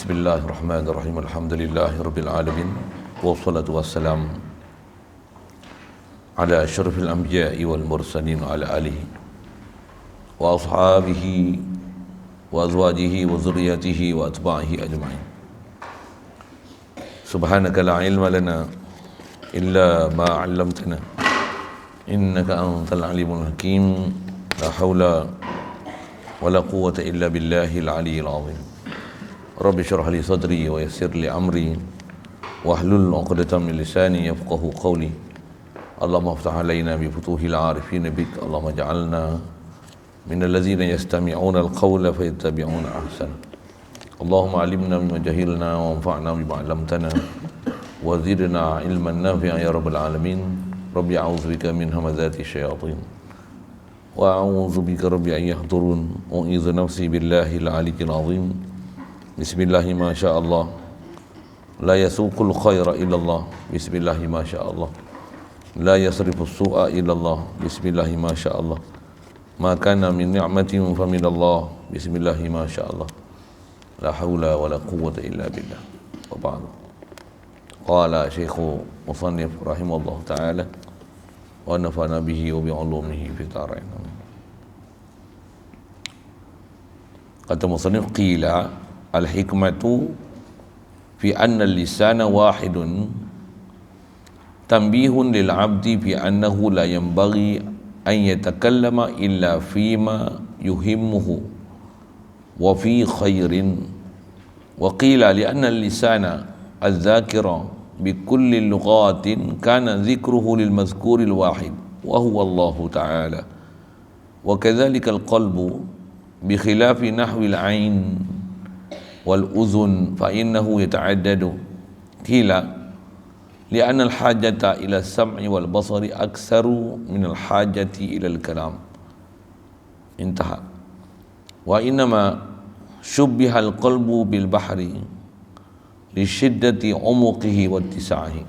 Bismillahirrahmanirrahim. Alhamdulillahirabbil alamin. Wassalatu wassalam ala asyrafil anbiya'i wal mursalin wa ala alihi wa ashabihi wa azwajihi wa dzurriyyatihi wa atba'ihi ajma'in. Subhanaka la ilma lana illa ma 'allamtana innaka antal alimul hakim. La haula wa la quwwata illa billahil aliyyil azim. Rabbi syrah li sadri wa yassir li amri wahlul 'uqdatam min lisani yafqahu qawli. Allahumma iftah alaina bi futuhil 'arifin bik. Allahumma ja'alna minal ladzina yastami'una al-qawla fayattabi'una ahsana. Allahumma 'allimna mimma jahilna wa anfa'na bima 'allamtana wa zidna 'ilman nafi'an ya rabbal alamin. Rabbi a'udzubika min hamazati syayatin wa a'udzubika rabbi an yahdurun. U'idzu nafsi billahil 'aliyyil 'azim. Bismillahi ma sya'allah. La yasuqul khaira illallah. Bismillahi ma sya'allah. La yasrifus su'a illallah. Bismillahi ma sya'allah. Ma kana min ni'matin fa minallah. Bismillahi ma sya'allah. La haula wa la quwwata illa billah. Wa ba'du. Qala Syekhu Musannif rahimahullah ta'ala wa nafa'na bihi wa bi'ulumihi fi darain. Kata Musannif, qila al-hikmatu fi anna al-lisana wahidun tanbihun lil 'abdi fi annahu la yanbaghi an yatakallama illa fima yuhimmuhu wa fi khairin. Wa qila li anna al-lisana adh-dhakira bi kulli lughatin kana dhikruhu lil mazkuril wahid wa huwa Allah ta'ala. Wa kadhalika al-qalbu bi khilafi nahwi al-'ain wal uzun fa innahu yata'addadu. Qila li'anna al-hajata ila as-sam'i wal basari aktsaru min al-hajati ila al-kalam. Intaha. Wa innama syubbiha al-qalbu bil bahri li shiddati umuqihi wa ittisa'ihi.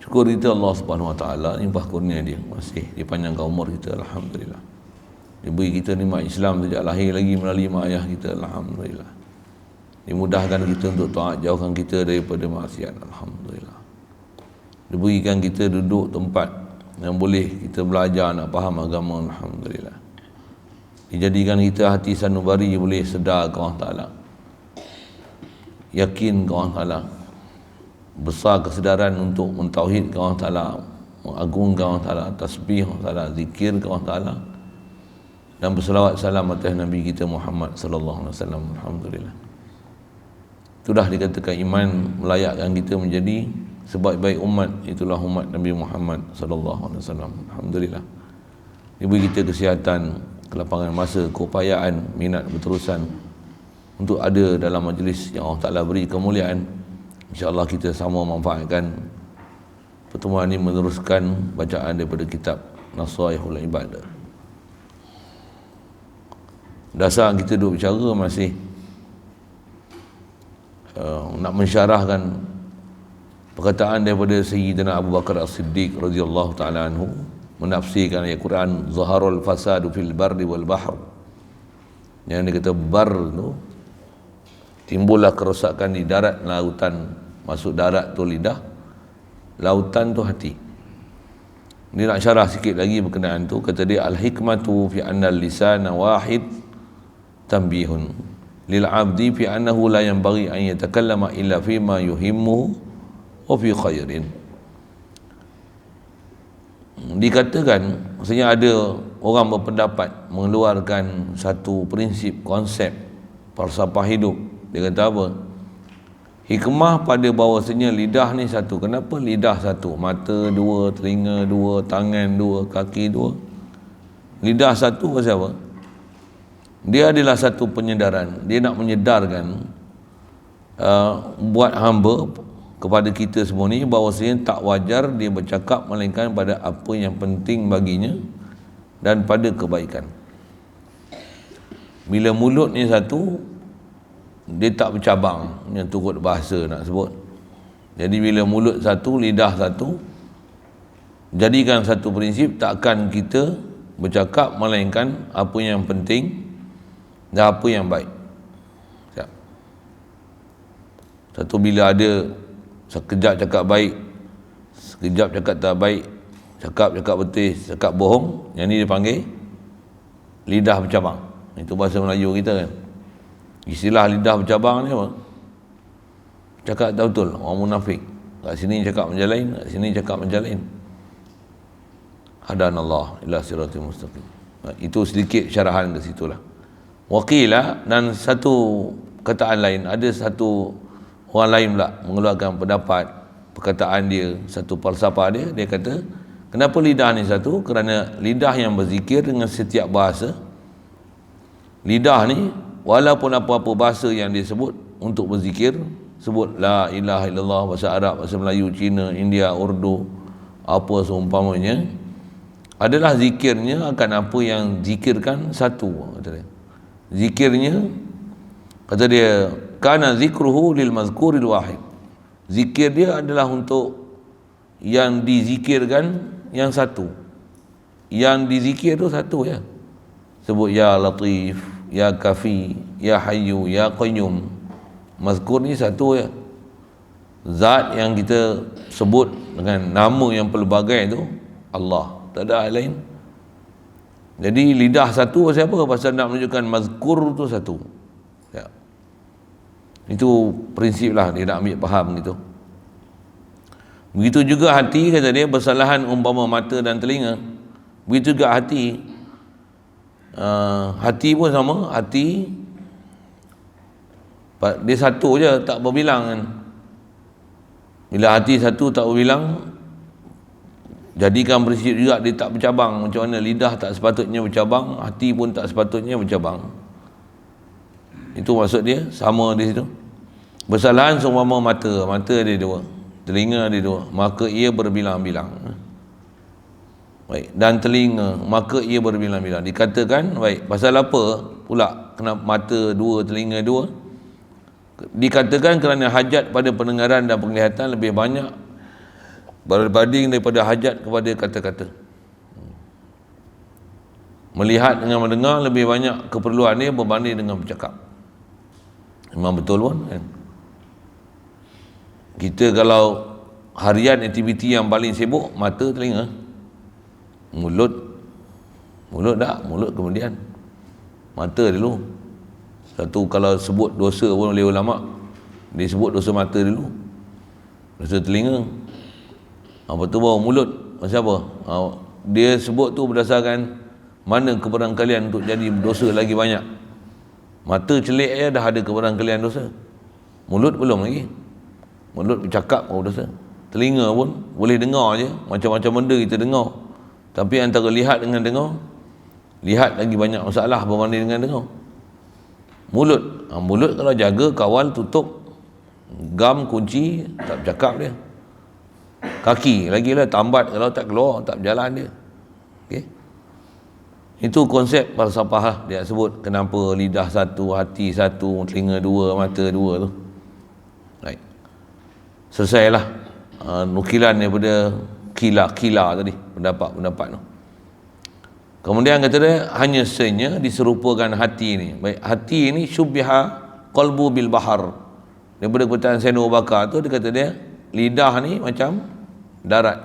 Syukur kita Allah Subhanahu wa taala, limpah kurnia dia, masih dipanjangkan umur kita, alhamdulillah. Dia beri kita nikmat Islam sejak lahir lagi melalui mak ayah kita, alhamdulillah. Dimudahkan kita untuk taat, jauhkan kita daripada maksiat, alhamdulillah. Diberikan kita duduk tempat yang boleh kita belajar nak faham agama, alhamdulillah. Dijadikan kita hati sanubari, boleh sedar ke Allah Ta'ala, yakin ke Allah Ta'ala, besar kesedaran untuk mentauhidkan Allah Ta'ala, mengagungkan Allah Ta'ala, tasbih Allah Ta'ala, zikir ke Allah Ta'ala, dan berselawat salam atas Nabi kita Muhammad sallallahu alaihi wasallam, alhamdulillah. Sudah dikatakan iman melayakkan kita menjadi sebaik-baik umat, itulah umat Nabi Muhammad sallallahu alaihi wasallam, alhamdulillah. Diberi kita kesihatan, kelapangan masa, keupayaan, minat berterusan untuk ada dalam majlis yang Allah Ta'ala beri kemuliaan. InsyaAllah kita sama manfaatkan pertemuan ini, meneruskan bacaan daripada kitab Nasaihul Ibadah. Dasar kita duduk bicara masih nak mensyarahkan perkataan daripada Sayyidina Abu Bakar As-Siddiq radhiyallahu ta'ala anhu, menafsirkan ayat Quran, zaharul fasadu fil barri wal bahr. Yang dia kata bar tu, timbullah kerosakan di darat dan lautan. Masuk darat tu lidah, lautan tu hati. Dia nak syarah sikit lagi berkenaan tu. Kata dia, al-hikmatu fi anna al-lisana wahid tanbihun lil 'abdi fi annahu la yanbaghi an yatakallama illa fi ma yuhimmuhu wa fi khairin. Dikatakan maksudnya ada orang berpendapat mengeluarkan satu prinsip, konsep falsafah hidup. Dia kata apa? Hikmah pada bahawasanya lidah ni satu. Kenapa lidah satu? Mata dua, telinga dua, tangan dua, kaki dua. Lidah satu pasal apa? Dia adalah satu penyedaran. Dia nak menyedarkan buat hamba kepada kita semua ni bahawasanya tak wajar dia bercakap melainkan pada apa yang penting baginya dan pada kebaikan. Bila mulut ni satu, dia tak bercabang, yang turut bahasa nak sebut. Jadi bila mulut satu, lidah satu, jadikan satu prinsip, takkan kita bercakap melainkan apa yang penting dan apa yang baik. Satu bila ada sekejap cakap baik, sekejap cakap tak baik, cakap betul, cakap bohong, yang ni dipanggil lidah bercabang. Itu bahasa Melayu kita kan. Istilah lidah bercabang ni apa? Cakap tak betul, orang munafik. Kat sini cakap macam lain, kat sini cakap macam lain. Hadanallah ila siratal mustaqim. Itu sedikit syarahan ke situlah. Waqila, dan satu kataan lain, ada satu orang lain pula mengeluarkan pendapat, perkataan dia, satu falsafah dia. Dia kata, kenapa lidah ni satu? Kerana lidah yang berzikir dengan setiap bahasa. Lidah ni walaupun apa-apa bahasa yang dia sebut untuk berzikir, sebut la ilaha illallah, bahasa Arab, bahasa Melayu, Cina, India, Urdu, apa seumpamanya, adalah zikirnya akan apa yang zikirkan satu. Kata dia, zikirnya, kata dia, kana zikruhu lil mazkuril wahid. Zikir dia adalah untuk yang dizikirkan yang satu. Yang dizikir tu satu ya. Sebut ya Latif, ya Kafi, ya Hayyu, ya Qayyum. Mazkur ni satu ya. Zat yang kita sebut dengan nama yang pelbagai tu Allah, tak ada lain. Jadi lidah satu pasal apa? Pasal nak menunjukkan mazkur tu satu. Ya. Itu prinsip lah, dia nak ambil faham gitu. Begitu juga hati, kata dia, bersalahan umpama mata dan telinga. Begitu juga hati. Hati pun sama. Hati dia satu je, tak berbilang kan. Bila hati satu tak berbilang, jadikan prinsip juga dia tak bercabang. Macam mana lidah tak sepatutnya bercabang, hati pun tak sepatutnya bercabang. Itu maksud dia, sama di situ. Bersalahan seumpama mata. Mata dia dua, telinga dia dua, maka ia berbilang-bilang. Baik, dan telinga, maka ia berbilang-bilang. Dikatakan, baik, pasal apa pula kenapa mata dua, telinga dua? Dikatakan kerana hajat pada pendengaran dan penglihatan lebih banyak berbanding daripada hajat kepada kata-kata. Melihat dengan mendengar lebih banyak keperluan dia berbanding dengan bercakap. Memang betul pun kan? Kita kalau harian aktiviti yang paling sibuk, mata, telinga, mulut tak, mulut kemudian, mata dulu. Satu kalau sebut dosa pun oleh ulama', dia sebut dosa mata dulu, dosa telinga, apa tu bawa mulut. Pasal apa? Dia sebut tu berdasarkan mana kebarangkalian untuk jadi dosa lagi banyak. Mata celik je dah ada kebarangkalian dosa, mulut belum lagi. Mulut bercakap baru dosa. Telinga pun boleh dengar je, macam-macam benda kita dengar, tapi antara lihat dengan dengar, lihat lagi banyak masalah berbanding dengan dengar. Mulut, mulut kalau jaga, kawal, tutup, gam, kunci, tak bercakap dia. Kaki lagilah tambat, kalau tak keluar, tak berjalan dia. Okay? Itu konsep falsafah lah dia sebut kenapa lidah satu, hati satu, telinga dua, mata dua tu. Right. Selesailah nukilan daripada kila tadi, pendapat tu. Kemudian kata dia, hanya senya diserupakan hati ni. Baik, hati ni syubbiha qalbu bil bahar. Daripada perkataan Sayyidina Abu Bakar tu, dia kata dia, lidah ni macam darat.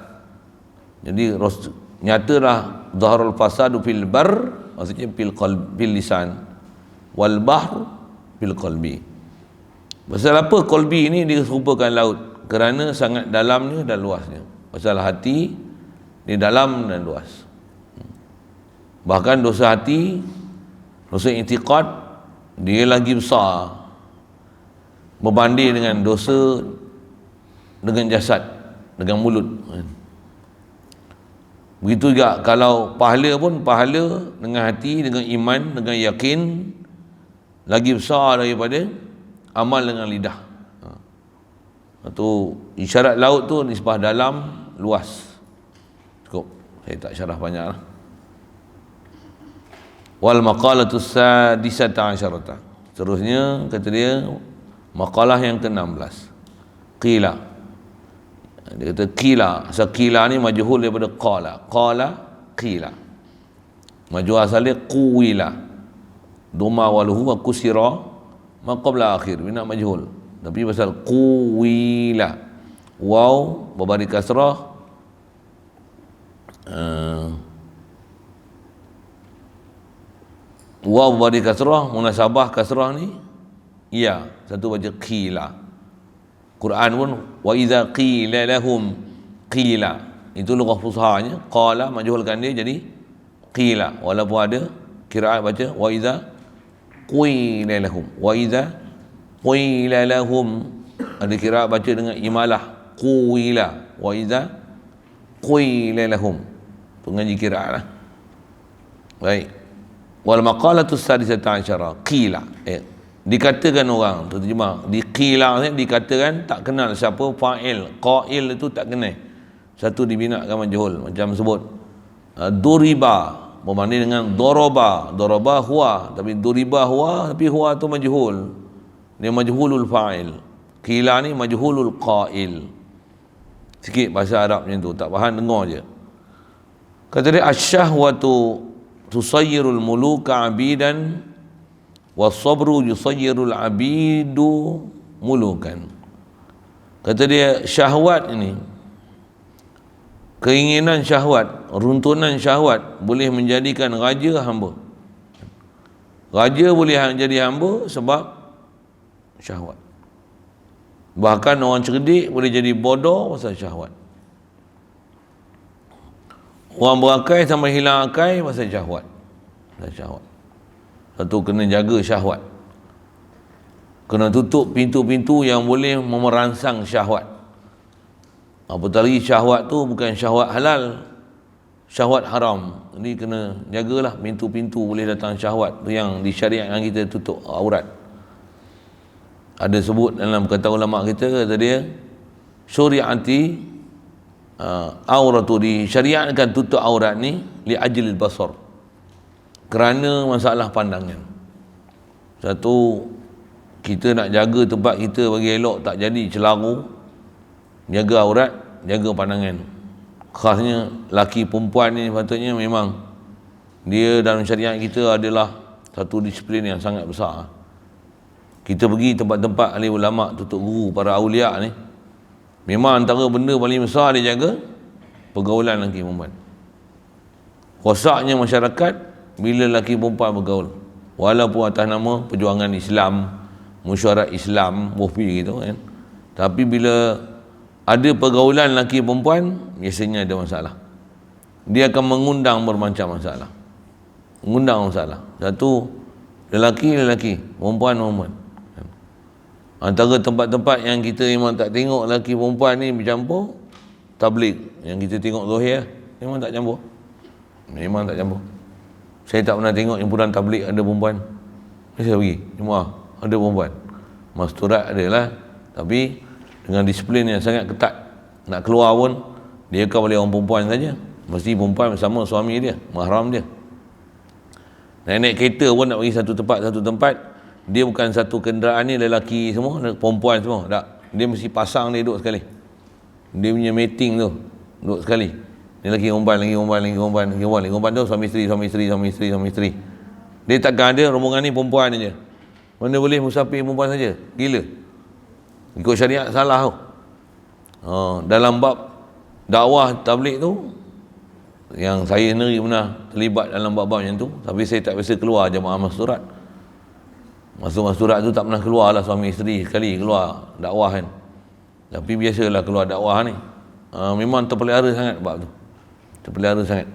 Jadi nyatalah zaharul fasadu fil bar, maksudnya fil lisan, wal bahr fil qalbi. Pasal apa qalbi ni diserupakan laut? Kerana sangat dalamnya dan luasnya. Pasal hati ni dalam dan luas. Bahkan dosa hati, dosa i'tiqad, dia lagi besar berbanding dengan dosa dengan jasad, dengan mulut. Begitu juga kalau pahala pun, pahala dengan hati, dengan iman, dengan yakin, lagi besar daripada amal dengan lidah. Itu isyarat laut tu nisbah dalam, luas. Cukup, saya tak syarah banyak lah. Wal maqalatu sadisata asyarata. Seterusnya kata dia, maqalah yang ke-16. Qila. Dia kata qila. Asal qila ni majhul daripada qala. Qala qila. Maju asalnya quwila. dhamma waluhu wa kusira ma qabla akhir bina majhul. Tapi pasal quwila, waw berbalik kasrah, waw berbalik kasrah, munasabah kasrah ni ya, satu baca qila. Quran pun wa idza qila lahum qila, itu lughah fushahanya. Qala majhulkan dia jadi qila, walaupun ada qiraat baca wa idza qila lahum, wa idza qila lahum, ada qiraat baca dengan imalah qila, wa idza qila lahum, pengaji qiraat lah. Baik. Wal maqalatu sadisata asyara qila, dikatakan orang, terjemah di qila ni dikatakan, tak kenal siapa fa'il, qail itu tak kenal, satu dibinakan majhul, macam sebut duriba berbanding dengan doroba, doroba huwa, tapi duriba huwa, tapi huwa tu majhul, dia majhulul fa'il. Qila ni majhulul qail. Sikit bahasa Arab macam tu, tak faham dengar je. Kata dia asyahwatu tusayyirul muluka abidan was-sabru yusayyirul abidu mulukan. Kata dia syahwat ini, keinginan syahwat, runtunan syahwat boleh menjadikan raja hamba. Raja boleh jadi hamba sebab syahwat. Bahkan orang cerdik boleh jadi bodoh pasal syahwat. Orang berakai sampai hilang akai pasal syahwat. Pasal syahwat. Satu, kena jaga syahwat. Kena tutup pintu-pintu yang boleh memerangsang syahwat. Apatah lagi syahwat tu bukan syahwat halal, syahwat haram. Jadi kena jagalah pintu-pintu boleh datang syahwat tu yang disyariatkan kita tutup aurat. Ada sebut dalam kata ulama kita, kata dia syuri'ati auratu, disyariatkan tutup aurat ni li ajlil basar, kerana masalah pandangan. Satu, kita nak jaga tempat kita bagi elok tak jadi celaru, jaga aurat, jaga pandangan. Khasnya laki perempuan ni patutnya memang dia dalam syariat kita adalah satu disiplin yang sangat besar. Kita pergi tempat-tempat ahli ulama, tutup guru, para aulia ni, memang antara benda paling besar dia jaga pergaulan lelaki perempuan. Rosaknya masyarakat bila lelaki perempuan bergaul, walaupun atas nama perjuangan Islam, mesyuarat Islam, WFP gitu kan, tapi bila ada pergaulan lelaki perempuan, biasanya ada masalah. Dia akan mengundang bermacam masalah. Mengundang masalah. Satu, lelaki, perempuan. Antara tempat-tempat yang kita memang tak tengok lelaki perempuan ni bercampur, tabligh. Yang kita tengok Zohir, memang tak campur. Memang tak campur. Saya tak pernah tengok himpunan tabligh ada perempuan. Saya pergi jemaah ada perempuan. Masturat adalah, tapi dengan disiplin yang sangat ketat. Nak keluar pun dia akan boleh orang perempuan saja. Mesti perempuan bersama suami dia, mahram dia. Naik kereta pun nak pergi satu tempat, dia bukan satu kenderaan ni lelaki semua, perempuan semua. Tak. Dia mesti pasang dia duduk sekali. Dia punya meeting tu duduk sekali. Ni lelaki perempuan tu suami isteri. Dia takkan ada rombongan ni perempuan aja. Mana boleh musafir perempuan saja? Gila. Ikut syariat salah tu. Dalam bab dakwah tabligh tu, yang saya sendiri pernah terlibat dalam bab-bab macam tu, tapi saya tak biasa keluar jemaah masturat. Masturat tu tak pernah keluar lah, suami isteri sekali keluar dakwah kan. Tapi biasalah keluar dakwah ni. Memang terpelihara sangat bab tu. Terpelihara sangat.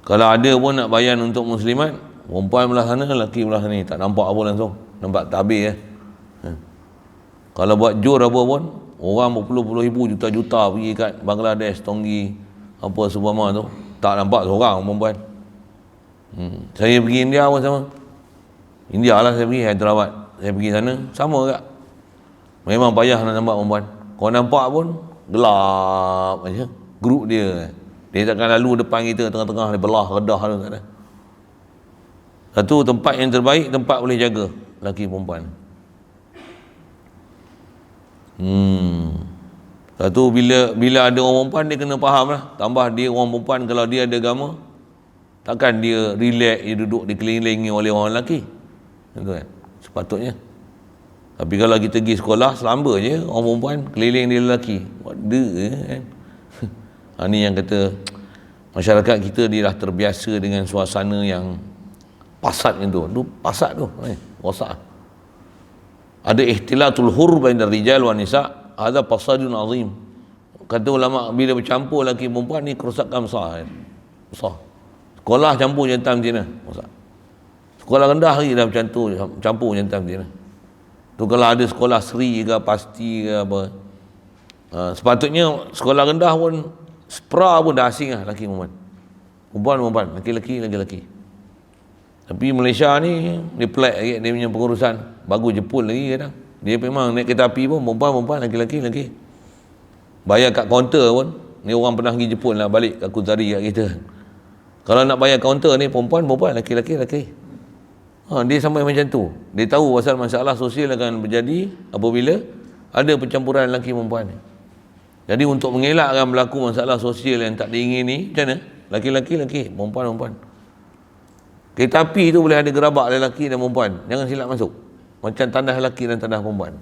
Kalau ada pun nak bayan untuk muslimat, perempuan belah sana, lelaki belah sini, tak nampak apa langsung. Nampak tabir Kalau buat jur apa pun, orang berpuluh-puluh ribu, juta-juta pergi kat Bangladesh, Tonggi, apa semua tu, tak nampak seorang perempuan. Saya pergi India pun sama. India lah saya pergi, Hyderabad. Saya pergi sana, sama juga. Memang payah nak nampak perempuan. Kau nampak pun, gelap aja. Grup dia. Dia takkan lalu depan kita, tengah-tengah dia belah, redah tu, tak ada. Satu tempat yang terbaik, tempat boleh jaga lelaki perempuan. Satu, bila ada orang perempuan, dia kena faham lah. Tambah dia orang perempuan, kalau dia ada agama, takkan dia relax, dia duduk dikelilingi oleh orang lelaki. Itu kan sepatutnya. Tapi kalau kita pergi sekolah selamba je orang perempuan keliling dia lelaki, ada kan. Ni yang kata masyarakat kita dia dah terbiasa dengan suasana yang pasat tu. Tu pasat tu, rosak. Ada ihtilatul hur baina rijal wa nisa, ada fasadun azim. Kata ulama bila bercampur lelaki perempuan ni kerosakan besar. Besar. Sekolah campur jantan betina, rosak. Sekolah rendah lagi dah campur jantan betina. Tu kalau ada sekolah seri ke pasti ke apa. Sepatutnya sekolah rendah pun sepra pun dah asing lah lelaki perempuan. Perempuan, lelaki. Tapi Malaysia ni dia pelik lagi dia punya pengurusan. Bagus Jepun lagi kadang. Dia memang naik kereta api pun perempuan, lelaki. Bayar kat kaunter pun, ni orang pernah pergi Jepun lah balik kat Kuzari kat kita. Kalau nak bayar kaunter ni perempuan, lelaki. Dia sampai macam tu. Dia tahu pasal masalah sosial akan berjadi apabila ada percampuran lelaki perempuan ni. Jadi untuk mengelakkan berlaku masalah sosial yang tak diingini, macam mana? Lelaki, perempuan. Kereta api tu boleh ada gerabak lelaki dan perempuan. Jangan silap masuk. Macam tandas lelaki dan tandas perempuan.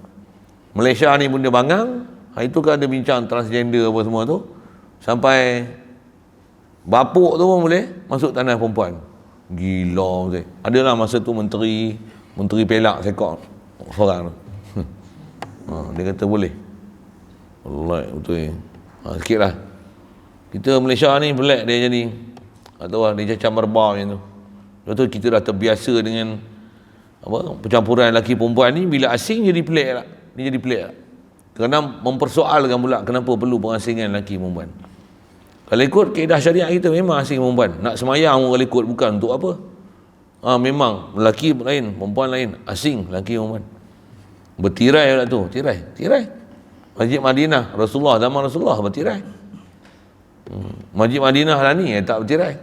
Malaysia ni pun dia bangang. Itu kan ada bincang transgender apa semua tu. Sampai bapuk tu pun boleh masuk tandas perempuan. Gila betul. Adalah masa tu menteri pelak sekok seorang tu. Dia kata boleh. Allah betul. Sikit lah. Kita Malaysia ni pelik dia jadi. Tak tahu lah, dia cacam merbau macam tu. Lepas tu kita dah terbiasa dengan apa percampuran lelaki perempuan ni. Bila asing jadi pelik lah. Dia jadi pelik lah. Kerana mempersoalkan pula kenapa perlu pengasingan lelaki perempuan. Kalau ikut kaedah syariat kita memang asing perempuan. Nak semayang kalau ikut bukan untuk apa. Memang lelaki lain, perempuan lain. Asing lelaki perempuan. Bertirai pula tu. Tirai. Masjid Madinah Rasulullah, zaman Rasulullah bertirai. Masjid Madinah lah ni tak bertirai.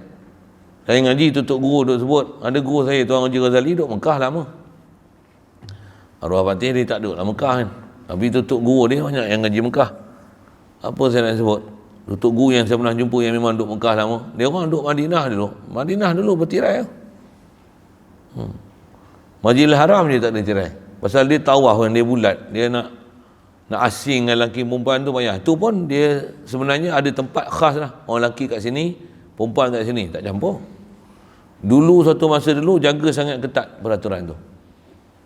Saya ngaji tutup guru duk sebut. Ada guru saya Tuan Haji Ghazali duk Mekah lama. Arwah Fatih dia tak duduk lah Mekah kan. Tapi tutup guru dia banyak yang ngaji Mekah. Apa saya nak sebut? Tutup guru yang saya pernah jumpa yang memang duduk Mekah lama. Dia orang duduk Madinah dulu bertirai. Masjidil Haram dia tak ada tirai. Pasal dia tawaf kan, dia bulat. Dia nak asing dengan lelaki perempuan tu payah. Tu pun dia sebenarnya ada tempat khas lah. Orang lelaki kat sini, perempuan kat sini. Tak campur. Dulu satu masa dulu jaga sangat ketat peraturan tu.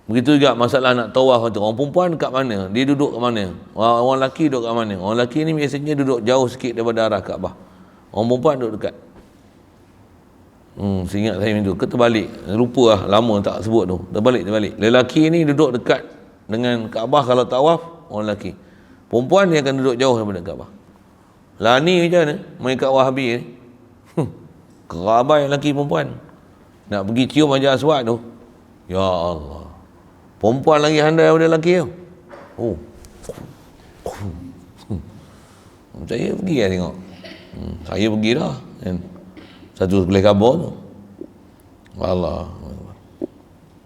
Begitu juga masalah nak tawaf tu. Orang perempuan kat mana? Dia duduk kat mana? Orang lelaki duduk kat mana? Orang lelaki ni biasanya duduk jauh sikit daripada arah Kaabah. Orang perempuan duduk dekat. Seingat saya macam tu. Terbalik. Lupa lah. Lama tak sebut tu. Terbalik. Lelaki ni duduk dekat dengan Kaabah kalau tawaf, orang lelaki. Perempuan dia akan duduk jauh daripada Kaabah. Lah ni macam mana? Main kat Wahabi ni. Kerabai lelaki perempuan. Nak pergi cium Hajar Aswad tu. Ya Allah. Perempuan lagi handai daripada lelaki tu. Saya pergi lah tengok. Saya pergi dah. Satu sebelah kabar tu. Allah.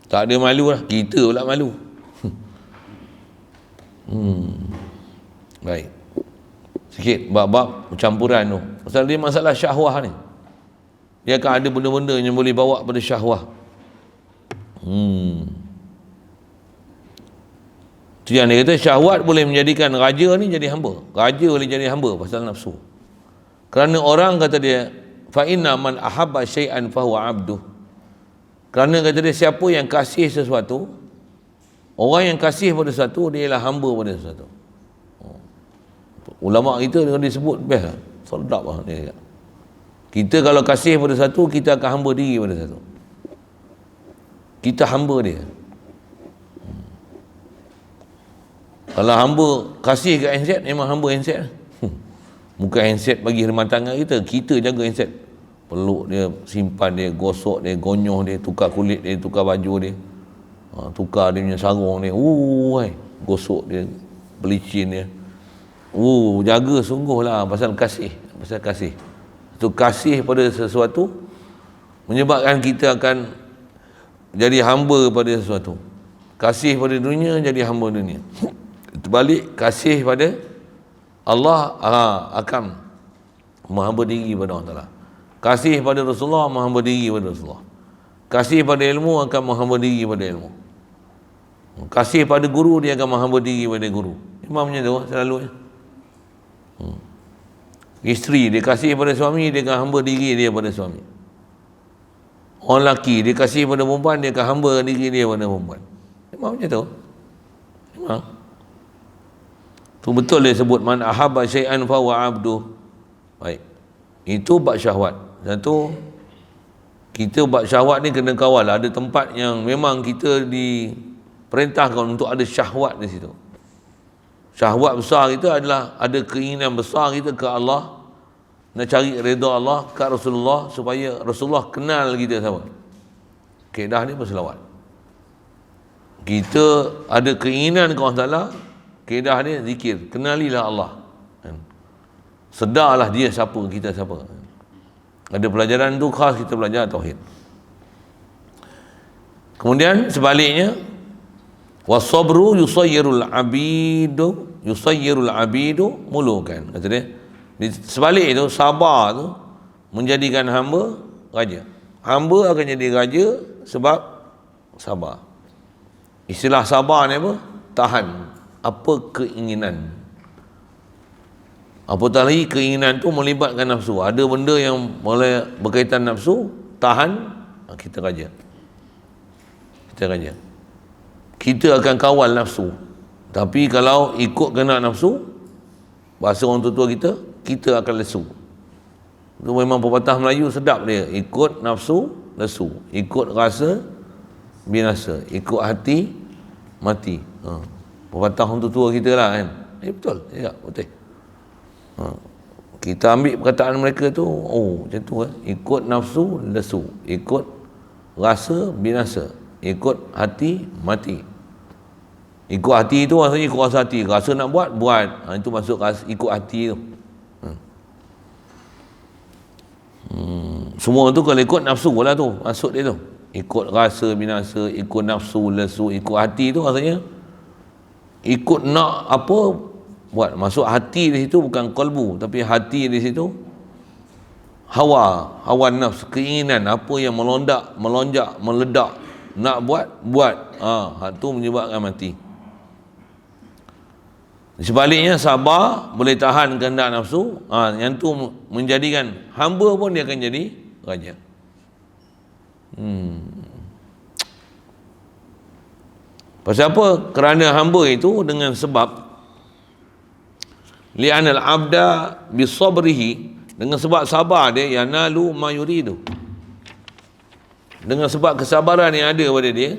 Tak ada malu lah. Kita pula malu. Baik. Sikit bab-bab campuran tu. Pasal dia masalah syahwah ni. Dia akan ada benda-benda yang boleh bawa pada syahwah. Tu yang dia kata syahwat boleh menjadikan raja ni jadi hamba. Raja boleh jadi hamba pasal nafsu. Kerana orang kata dia fa inna man ahabba syai'an fa huwa 'abduh. Kerana kata dia siapa yang kasih sesuatu, orang yang kasih pada sesuatu dia ialah hamba pada sesuatu. Ulama kita dengan disebut best lah. Sedap lah dia. Kita kalau kasih pada satu, kita akan hamba diri pada satu. Kita hamba dia. Kalau hamba kasih ke handset, memang hamba handset. Bukan handset bagi rumah tangga kita jaga handset. Peluk dia, simpan dia, gosok dia, gonyoh dia, tukar kulit dia, tukar baju dia, tukar dia punya sarung dia, gosok dia, belicin dia. Jaga sungguh lah pasal kasih. Itu kasih pada sesuatu menyebabkan kita akan jadi hamba pada sesuatu. Kasih pada dunia jadi hamba dunia. Terbalik, kasih pada Allah akan menghamba diri pada Allah Ta'ala. Kasih pada Rasulullah menghamba diri pada Rasulullah. Kasih pada ilmu akan menghamba diri pada ilmu. Kasih pada guru, dia akan menghamba diri pada guru. Imamnya tu selalu. Isteri dia kasih pada suami, dia akan hamba diri dia pada suami. Orang lelaki dia kasih pada perempuan, dia akan hamba diri dia pada perempuan. Memang macam tu. Memang. Tu betul dia sebut man ahabba syai'an fa huwa 'abdu. Baik. Itu bab syahwat. Satu, kita bab syahwat ni kena kawal. Ada tempat yang memang kita diperintahkan untuk ada syahwat di situ. Syahwat besar kita adalah ada keinginan besar kita ke Allah, nak cari redha Allah, ke Rasulullah, supaya Rasulullah kenal kita sama. Kaedah ni berselawat. Kita ada keinginan ke Allah Ta'ala, kaedah ni zikir, kenalilah Allah. Sedarlah dia siapa, kita siapa. Ada pelajaran tu khas kita belajar tauhid. Kemudian sebaliknya, wasabru yusayyirul abidu mulukan. Kata dia, sebalik itu sabar tu menjadikan hamba raja. Hamba akan jadi raja sebab sabar. Istilah sabar ni apa? Tahan apa keinginan. Apatah lagi keinginan tu melibatkan nafsu. Ada benda yang boleh berkaitan nafsu, tahan, kita raja. Kita raja. Kita akan kawal nafsu. Tapi kalau ikut kena nafsu, bahasa orang tua kita, kita akan lesu. Itu memang pepatah Melayu sedap dia. Ikut nafsu, lesu. Ikut rasa, binasa. Ikut hati, mati. Pepatah orang tua kita lah kan. Betul. Ya, betul. Kita ambil perkataan mereka tu, macam tu kan. Ikut nafsu, lesu. Ikut rasa, binasa. Ikut hati, mati. Ikut hati tu maksudnya ikut rasa hati. Rasa nak buat, buat. Itu masuk ikut hati tu. Semua tu kalau ikut nafsu lah tu, masuk dia tu. Ikut rasa, binasa, ikut nafsu, lesu, ikut hati tu maksudnya ikut nak apa, buat. Masuk hati di situ bukan qalbu, tapi hati di situ hawa nafsu, keinginan, apa yang melonjak, meledak, nak buat. Tu menyebabkan mati. Sebaliknya sabar boleh tahan kehendak nafsu, yang tu menjadikan hamba pun dia akan jadi raja. Pasal apa? Kerana hamba itu dengan sebab li'anal abda bisabrihi, dengan sebab sabar dia yanalu ma yuridu, dengan sebab kesabaran yang ada pada dia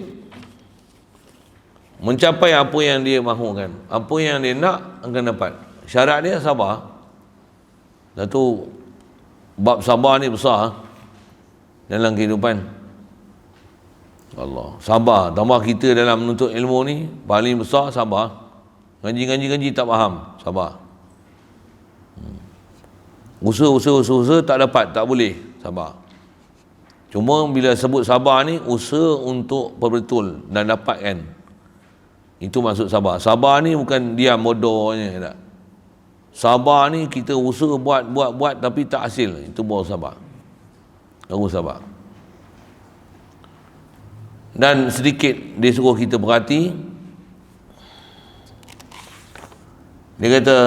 mencapai apa yang dia mahukan, apa yang dia nak akan dapat. Syarat dia sabar. Dan tu bab sabar ni besar dalam kehidupan. Allah, sabar. Tambah kita dalam menuntut ilmu ni paling besar sabar. Ngaji tak faham, sabar. Usaha tak dapat, tak boleh, sabar. Cuma bila sebut sabar ni, usaha untuk betul dan dapatkan. Itu maksud sabar. Sabar ni bukan diam bodohnya, tak. Sabar ni kita usaha buat tapi tak hasil. Itu baru sabar. Baru sabar. Dan sedikit dia suruh kita berhati. Dia kata,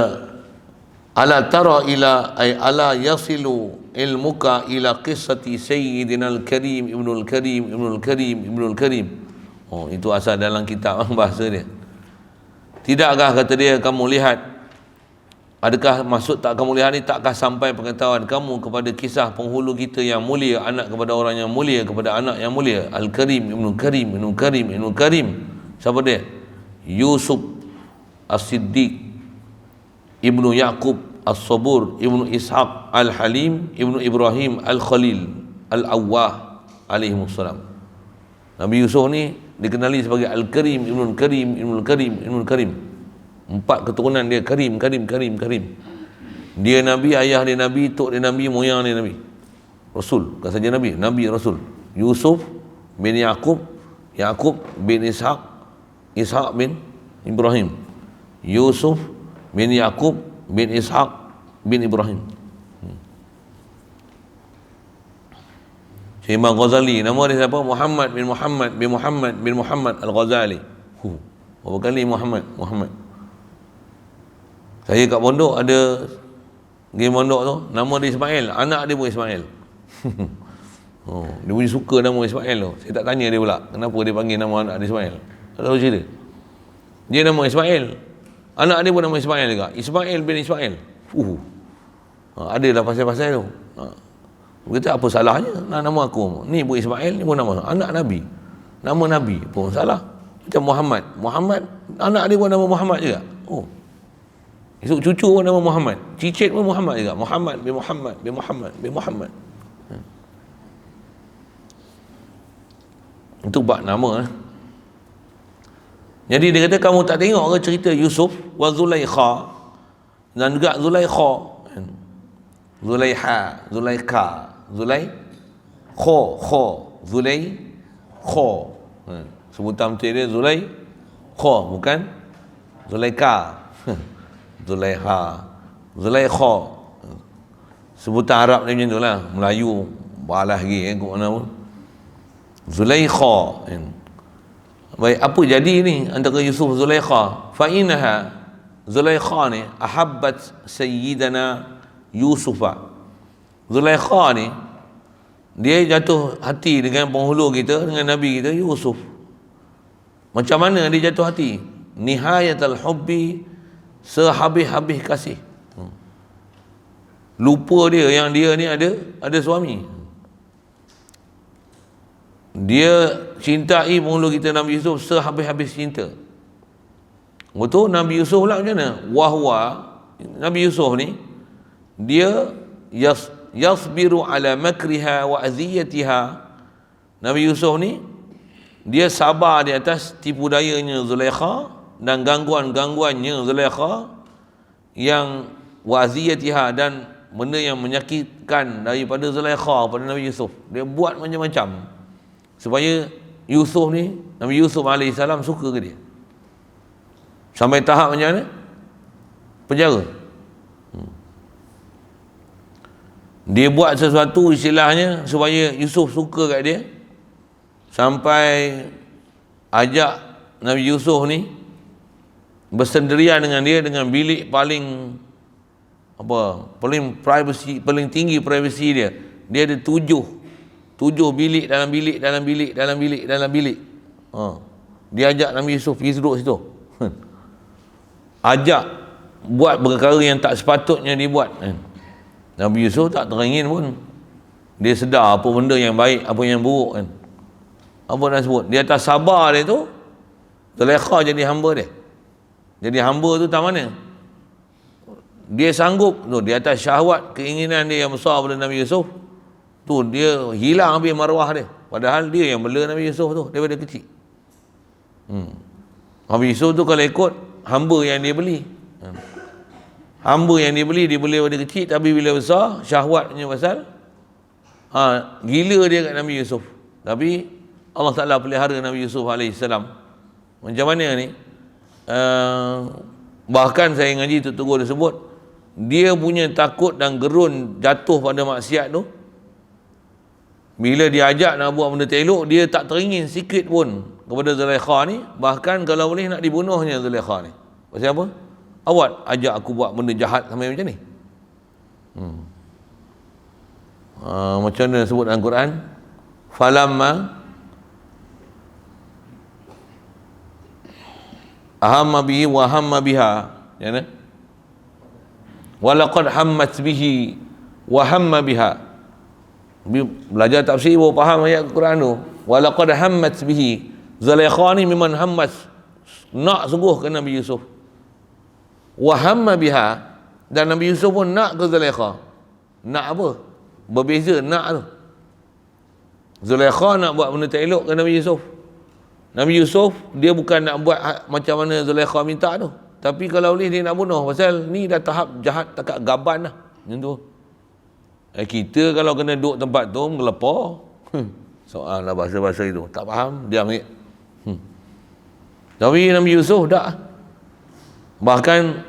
ala tara ila ay ala yasilu ilmuka ila qissati sayyidina al-karim ibnul karim. Itu asal dalam kitab bahasa dia. Tidakkah, kata dia, kamu lihat, adakah maksud tak kamu lihat ni, takkah sampai pengetahuan kamu kepada kisah penghulu kita yang mulia, anak kepada orang yang mulia, kepada anak yang mulia, Al-Karim ibnul Karim. Siapa dia? Yusuf As-Siddiq ibnu Yaqub As-Sabur ibnu Ishaq Al-Halim ibnu Ibrahim Al-Khalil Al-Awwah alaihimussalam. Nabi Yusuf ni dikenali sebagai Al-Karim ibnul Karim. 4 keturunan dia Karim. Dia Nabi, ayah dia Nabi, tok dia Nabi, moyang dia Nabi. Rasul, bukan saja Nabi, Rasul. Yusuf bin Yaqub bin Ishaq bin Ibrahim. Yusuf bin Yaqub bin Ishaq bin Ibrahim. Imam Ghazali, nama dia siapa? Muhammad bin Muhammad bin Muhammad bin Muhammad Al-Ghazali. Berapa kali Muhammad? Saya kat pondok ada pergi pondok tu, nama dia Ismail, anak dia pun Ismail. Dia punya suka nama Ismail tu. Saya tak tanya dia pula, kenapa dia panggil nama anak dia Ismail. Tak tahu cerita. Dia nama Ismail, anak dia pun nama Ismail juga, Ismail bin Ismail. Ada lah pasal-pasal tu. Berkata apa salahnya nama aku ni pun Ismail, ni pun nama anak Nabi, nama Nabi pun salah. Macam Muhammad anak dia pun nama Muhammad juga. Esok cucu pun nama Muhammad, cicit pun Muhammad juga, Muhammad bin Muhammad bin Muhammad bin Muhammad. Itu bab nama. Jadi dia kata, kamu tak tengok ke cerita Yusuf wa Zulaikha dan juga Zulaikha, Zulaiha, Zulaika, Zulaikha. Sebutan betul dia Zulaikha, bukan Zulaika. Zulaiha, Zulaikha. Sebutan Arab dia macam tu lah. Melayu balas lagi kot mana pun. Zulaikha. Baik, apa jadi ni antara Yusuf Zulaikha? Fa innaha, Zulaikha ni ahabbat sayyidana Yusufa. Zulaikha ni dia jatuh hati dengan penghulu kita, dengan Nabi kita Yusuf. Macam mana dia jatuh hati? Nihayatul hubbi, sehabis-habis kasih. Lupa dia yang dia ni ada suami. Dia cintai penghulu kita Nabi Yusuf sehabis-habis cinta. Betul Nabi Yusuf lah macam mana? Wahwa, Nabi Yusuf ni dia yasbiru ala makriha wa aziyatiha. Nabi Yusuf ni dia sabar di atas tipu dayanya Zulaikha dan gangguan-gangguannya Zulaikha yang wa aziyatiha, dan benda yang menyakitkan daripada Zulaikha pada Nabi Yusuf. Dia buat macam-macam supaya Yusuf ni, Nabi Yusuf AS suka ke dia. Sampai tahap macam mana? Penjara. Dia buat sesuatu istilahnya supaya Yusuf suka kat dia, sampai ajak Nabi Yusuf ni bersendirian dengan dia dengan bilik paling paling tinggi privasi dia. Dia ada tujuh bilik dalam bilik. Dia ajak Nabi Yusuf pergi duduk situ. Ajak buat perkara yang tak sepatutnya dibuat. Nabi Yusuf tak teringin pun. Dia sedar apa benda yang baik, apa yang buruk kan. Apa nak sebut? Di atas sabar dia tu, Zulaikha jadi hamba dia. Jadi hamba tu tak mana? Dia sanggup tu, di atas syahwat, keinginan dia yang besar pada Nabi Yusuf tu, dia hilang habis maruah dia. Padahal dia yang bela Nabi Yusuf tu daripada kecil. Nabi Yusuf tu kalau ikut hamba yang dia beli. Hamba yang dia beli pada kecil, tapi bila besar syahwatnya pasal gila dia kat Nabi Yusuf. Tapi Allah Ta'ala pelihara Nabi Yusuf AS. Macam mana ni? Bahkan saya ngaji tutur dia sebut, dia punya takut dan gerun jatuh pada maksiat tu, bila dia ajak nak buat benda tak elok, dia tak teringin sikit pun kepada Zulaikha ni. Bahkan kalau boleh nak dibunuhnya Zulaikha ni. Pasal apa? Awak ajak aku buat benda jahat sampai macam ni. Macam mana sebut dalam Quran? Falamma ahamma bihi wa hamma biha, ya kan? Walaqad hammat bihi wa hamma biha. Belajar tafsir baru faham ayat Quran tu. Walaqad hammat bihi. Zulaikha ni memang hammat, nak sungguh ke Nabi Yusuf. Wa hamma biha, dan Nabi Yusuf pun nak ke Zulaikha. Nak apa? Berbeza nak tu. Zulaikha nak buat benda tak elok ke Nabi Yusuf. Nabi Yusuf dia bukan nak buat macam mana Zulaikha minta tu, tapi kalau boleh dia nak bunuh. Pasal ni dah tahap jahat takat gaban dah. Macam tu. Kita kalau kena duduk tempat tu mengelepar. Soal lah bahasa-bahasa itu. Tak faham, diam ni. Tapi Nabi Yusuf tak. Bahkan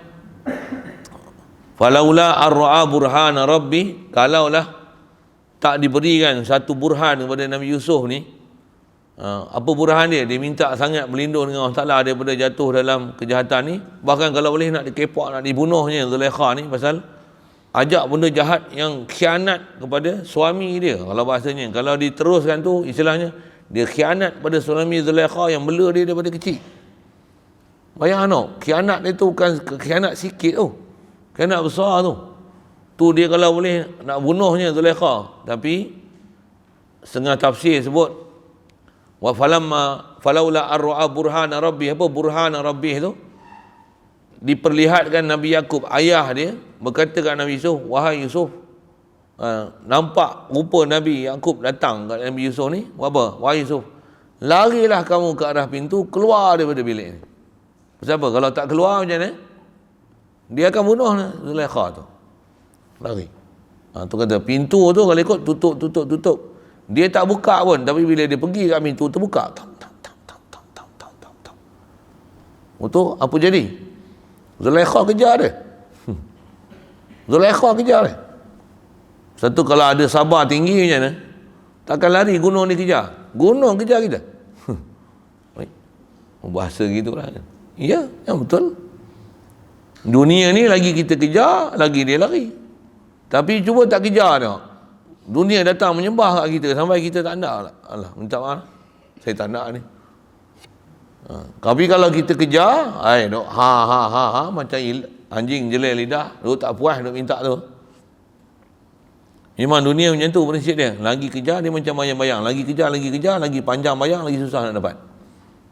falaula ar-ra'a burhana rabbi, kalaulah tak diberikan satu burhan kepada Nabi Yusuf ni, apa burhan dia? Dia minta sangat berlindung dengan Allah Ta'ala daripada jatuh dalam kejahatan ni. Bahkan kalau boleh nak dikepak, nak dibunuhnya Zulaikha ni, pasal ajak benda jahat yang khianat kepada suami dia. Kalau bahasanya, kalau diteruskan tu istilahnya, dia khianat pada suami Zulaikha yang bela dia daripada kecil. Bayang no, khianat dia tu bukan khianat sikit tu, khianat besar tu. Tu dia kalau boleh nak bunuhnya Zulaikha. Tapi setengah tafsir sebut wa falaula ar'a burhana rabbih. Apa burhana rabbih tu? Diperlihatkan Nabi Yakub, ayah dia berkata kat Nabi Yusuf, wahai Yusuf, nampak rupa Nabi Yakub datang kat Nabi Yusuf ni, apa? Wahai Yusuf, larilah kamu ke arah pintu, keluar daripada bilik ni. Pasal apa? Kalau tak keluar macam mana? Dia akan bunuh Zulaikha tu. Lari. Tu kata pintu tu kalau ikut tutup. Dia tak buka pun, tapi bila dia pergi kat pintu terbuka. Itu apa jadi? Zulaikha kejar dia. Zulaikha kejar dia. Satu kalau ada sabar tinggi macam mana, takkan lari gunung ni kejar. Gunung kejar kita. Bahasa gitu lah. Ya, yang betul. Dunia ni lagi kita kejar, lagi dia lari. Tapi cuba tak kejar tengok. Dunia datang menyembah kat kita sampai kita tak nak. Allah, minta maaf, saya tak nak ni. Tapi kalau kita kejar, duk ha macam anjing jelai lidah, duk tak puas duk minta tu. Memang dunia macam tu prinsip dia. Lagi kejar dia macam bayang-bayang, lagi kejar, lagi panjang bayang, lagi susah nak dapat.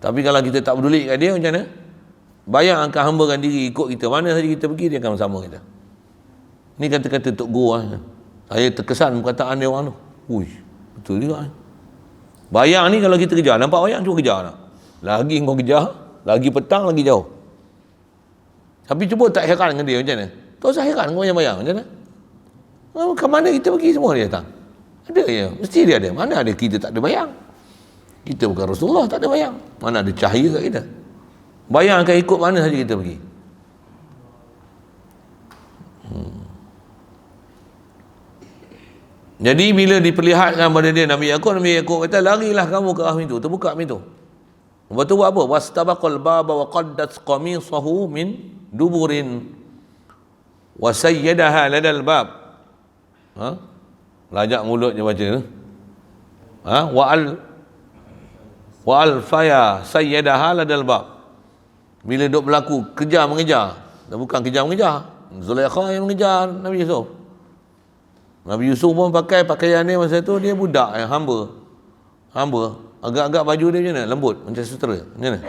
Tapi kalau kita tak peduli kat dia macam mana? Bayang akan hambakan diri ikut kita. Mana saja kita pergi, dia akan bersama kita. Ni kata-kata Tok Guru lah. Saya terkesan perkataan dia orang tu. Ui, betul juga. Bayang ni kalau kita kejar, nampak bayang, cuba kejar nak. Lagi kau kejar, lagi petang, lagi jauh. Tapi cuba tak heran dengan dia macam mana? Tak usah heran kau yang bayang macam mana? Ke mana kita pergi semua dia datang? Ada ya, mesti dia ada. Mana ada kita tak ada bayang? Kita bukan Rasulullah, tak ada bayang. Mana ada cahaya kat kita? Bayang akan ikut mana saja kita pergi. Jadi bila diperlihatkan pada dia Nabi Yakub kata, larilah kamu ke arah pintu. Terbuka pintu. Lepas tu buat apa? Wastabaqal baba wa qaddat qamisahu min duburin wa sayyadaha ladal bab. Lajak mulut je baca. Wa alfaya sayyadaha ladal bab. Bila duk berlaku mengejar, bukan kejar-mengejar, Zulaikha yang mengejar Nabi Yusuf. Nabi Yusuf pun pakai pakaian dia masa tu, dia budak yang hamba. Agak-agak baju dia macam mana? Lembut, macam sutera. Macam mana?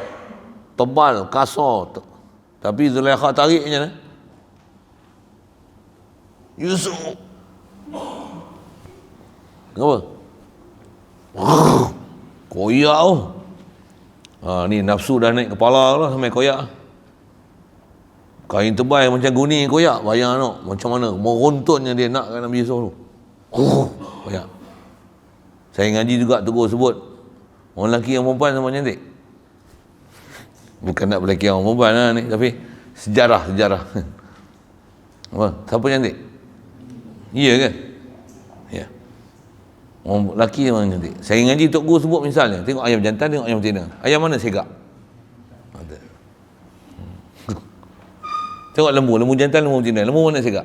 Tebal, kasar. Tapi Zulaikha tarik macam mana? Yusuf. Kenapa? Koyak tu. Ni nafsu dah naik kepala lah sampai koyak. Kain tebal macam guni koyak. Bayang tak macam mana merontunnya dia nak kat Nabi Yusuf tu. Koyak. Saya ngaji juga tegur sebut, orang lelaki yang perempuan sama cantik. Bukan nak berlelaki orang perempuan lah ni, tapi sejarah. Apa? Siapa cantik? Ya ke? Ya. Orang lelaki yang cantik. Saya ngaji Tok Guru sebut misalnya, tengok ayam jantan, tengok ayam betina. Ayam mana segak? Tengok lembu jantan, lembu betina. Lembu mana segak?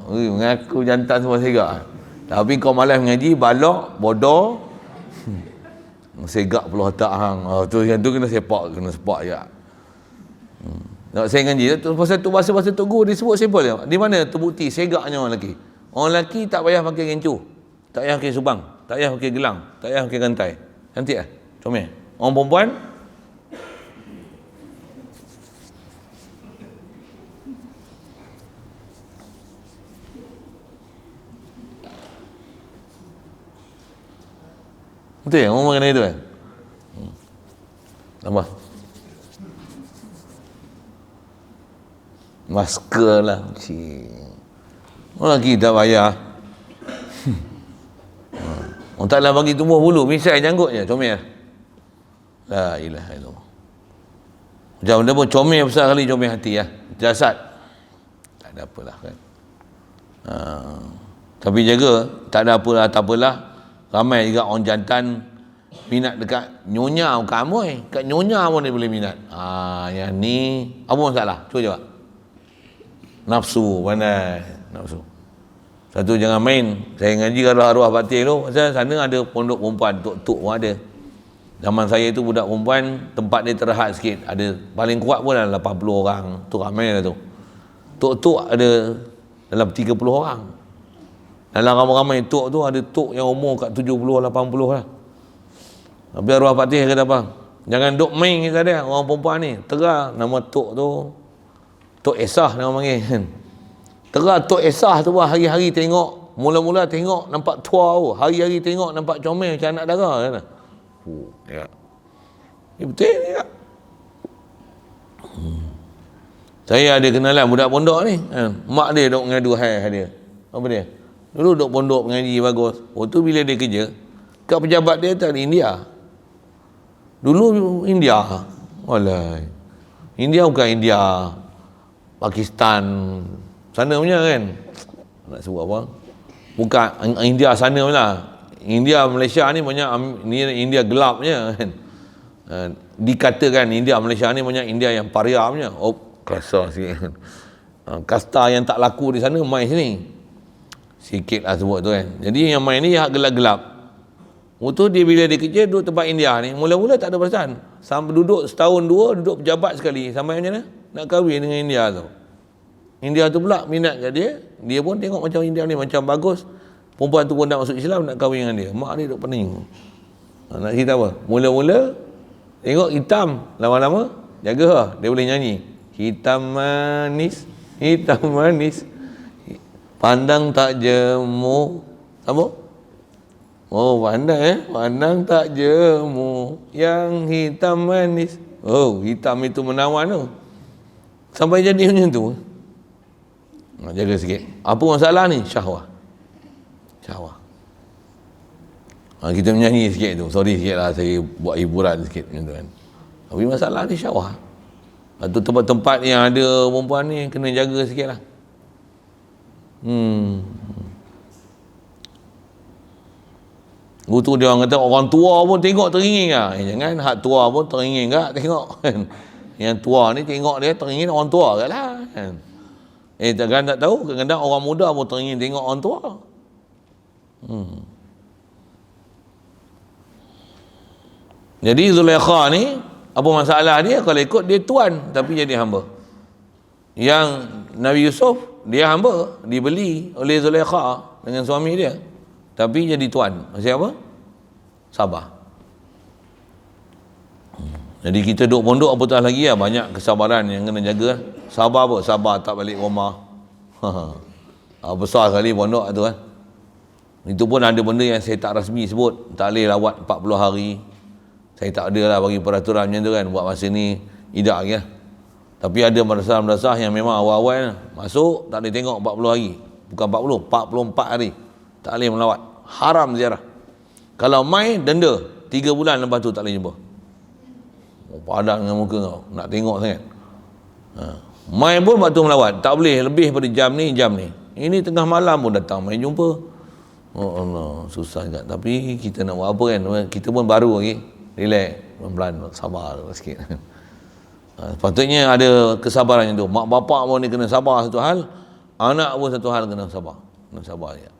Mengaku jantan semua segak. Tapi kau malas mengaji, balok, bodoh. Segak pula otak hang. Tu yang tu kena sepak ya. Saya ngaji tu pasal tu bahasa Tok Guru disebut simple dia. Di mana terbukti segaknya orang lelaki? Orang lelaki tak payah pakai gencu, tak payah pakai subang, tak payah pakai gelang, tak payah pakai rantai. Cantik ah? Comel. Orang perempuan betul ya? Orang kena itu kan? Tambah masker lah. Orang lelaki tak payah. Orang Ta'ala bagi tumbuh bulu, misai janggutnya, comel. La ilaha illallah. Macam benda pun comel besar kali, comel hati lah. Jasad tak ada apalah kan. Tapi jaga, tak ada apalah, tak apalah. Ramai juga orang jantan minat dekat nyonya, bukan amoy. Kat nyonya pun dia boleh minat. Yang ni apa masalah? Cuba jawab. Nafsu, pandai. Nafsu. Satu, jangan main. Saya ngaji arwah-arwah batin tu, pasal sana ada pondok perempuan, tok-tok pun ada. Zaman saya tu budak perempuan, tempat dia terhad sikit. Ada paling kuat pun dalam 80 orang. Tu ramai lah tu. Tok-tok ada dalam 30 orang. Dalam ramai-ramai tok tu ada tok yang umur kat 70, 80 lah. Tapi arwah patih kata apa? Jangan duk main kita dia, orang perempuan ni. Terang nama tok tu, Tok Esah nama panggil kan. Terang Tok Esah tu pun hari-hari tengok. Mula-mula tengok nampak tua tu. Hari-hari tengok nampak comel macam anak dara kan. Ya. Ini betul ni tak? Saya ada kenalan budak pondok ni kan. Mak dia duk ngadu hai dia. Apa dia? Dulu duk pondok mengaji bagus. Waktu bila dia kerja, kat pejabat dia tak di India. Dulu India. Walai. India bukan India. Pakistan. Sana punya kan. Nak sebut apa? Bukan India sana punya. India Malaysia ni banyak ni India gelapnya kan. Dikatakan India Malaysia ni banyak India yang paria punya. Oh, kasar sikit kan. Kasta yang tak laku di sana mai sini. Sikit lah sebut tu kan. Jadi yang main ni hak gelap-gelap. Waktu dia bila dia kerja duduk tempat India ni, mula-mula tak ada perasaan. Sampai duduk setahun dua, duduk pejabat sekali. Sampai macam mana? Nak kahwin dengan India tu. India tu pula minat kat dia. Dia pun tengok macam India ni macam bagus. Perempuan tu pun nak masuk Islam, nak kahwin dengan dia. Mak dia duduk pening. Nak cerita apa? Mula-mula tengok hitam. Lama-lama jaga lah. Dia boleh nyanyi. Hitam manis, hitam manis. Pandang tak jemu. Apa? Oh, pandai Pandang tak jemu yang hitam manis. Oh, hitam itu menawan tu. Sampai jadi macam tu. Jaga sikit. Apa masalah ni? Syahwah. Syahwah. Kita menyanyi sikit tu. Sorry sikit lah saya buat hiburan sikit macam tu kan. Tapi masalah ni syahwah. Atau tempat-tempat yang ada perempuan ni kena jaga sikit lah. Tu dia orang kata orang tua pun tengok teringin lah. Jangan hak tua pun teringin tak tengok kan. Yang tua ni tengok dia teringin orang tua kat lah kan. Tak tahu kadang-kadang orang muda pun teringin tengok orang tua. Jadi Zulaikha ni apa masalah dia? Kalau ikut dia tuan tapi jadi hamba. Yang Nabi Yusuf dia hamba, dibeli oleh Zulaikha dengan suami dia. Tapi jadi tuan. Maksudnya apa? Sabar. Jadi kita duduk pondok apatah lagi lah. Banyak kesabaran yang kena jaga. Sabar apa? Sabar tak balik rumah. Besar sekali pondok tu kan. Itu pun ada benda yang saya tak rasmi sebut. Tak boleh lawat 40 hari. Saya tak ada lah bagi peraturan macam tu kan. Buat masa ni idak lagi lah. Tapi ada madrasah-madrasah yang memang awal-awal masuk tak boleh tengok 40 hari. Bukan 40, 44 hari. Tak boleh melawat. Haram ziarah. Kalau mai, denda. 3 bulan lepas tu tak boleh jumpa. Padan dengan muka kau. Nak tengok sangat. Mai pun waktu melawat. Tak boleh lebih pada jam ni, jam ni. Ini tengah malam pun datang. Mai jumpa. Oh Allah. Susah juga. Tapi kita nak buat apa kan. Kita pun baru lagi. Relax. Pelan-pelan. Sabar sikit. Sepatutnya ada kesabaran yang tu. Mak bapak pun dia kena sabar satu hal. Anak pun satu hal kena sabar. Kena sabar je.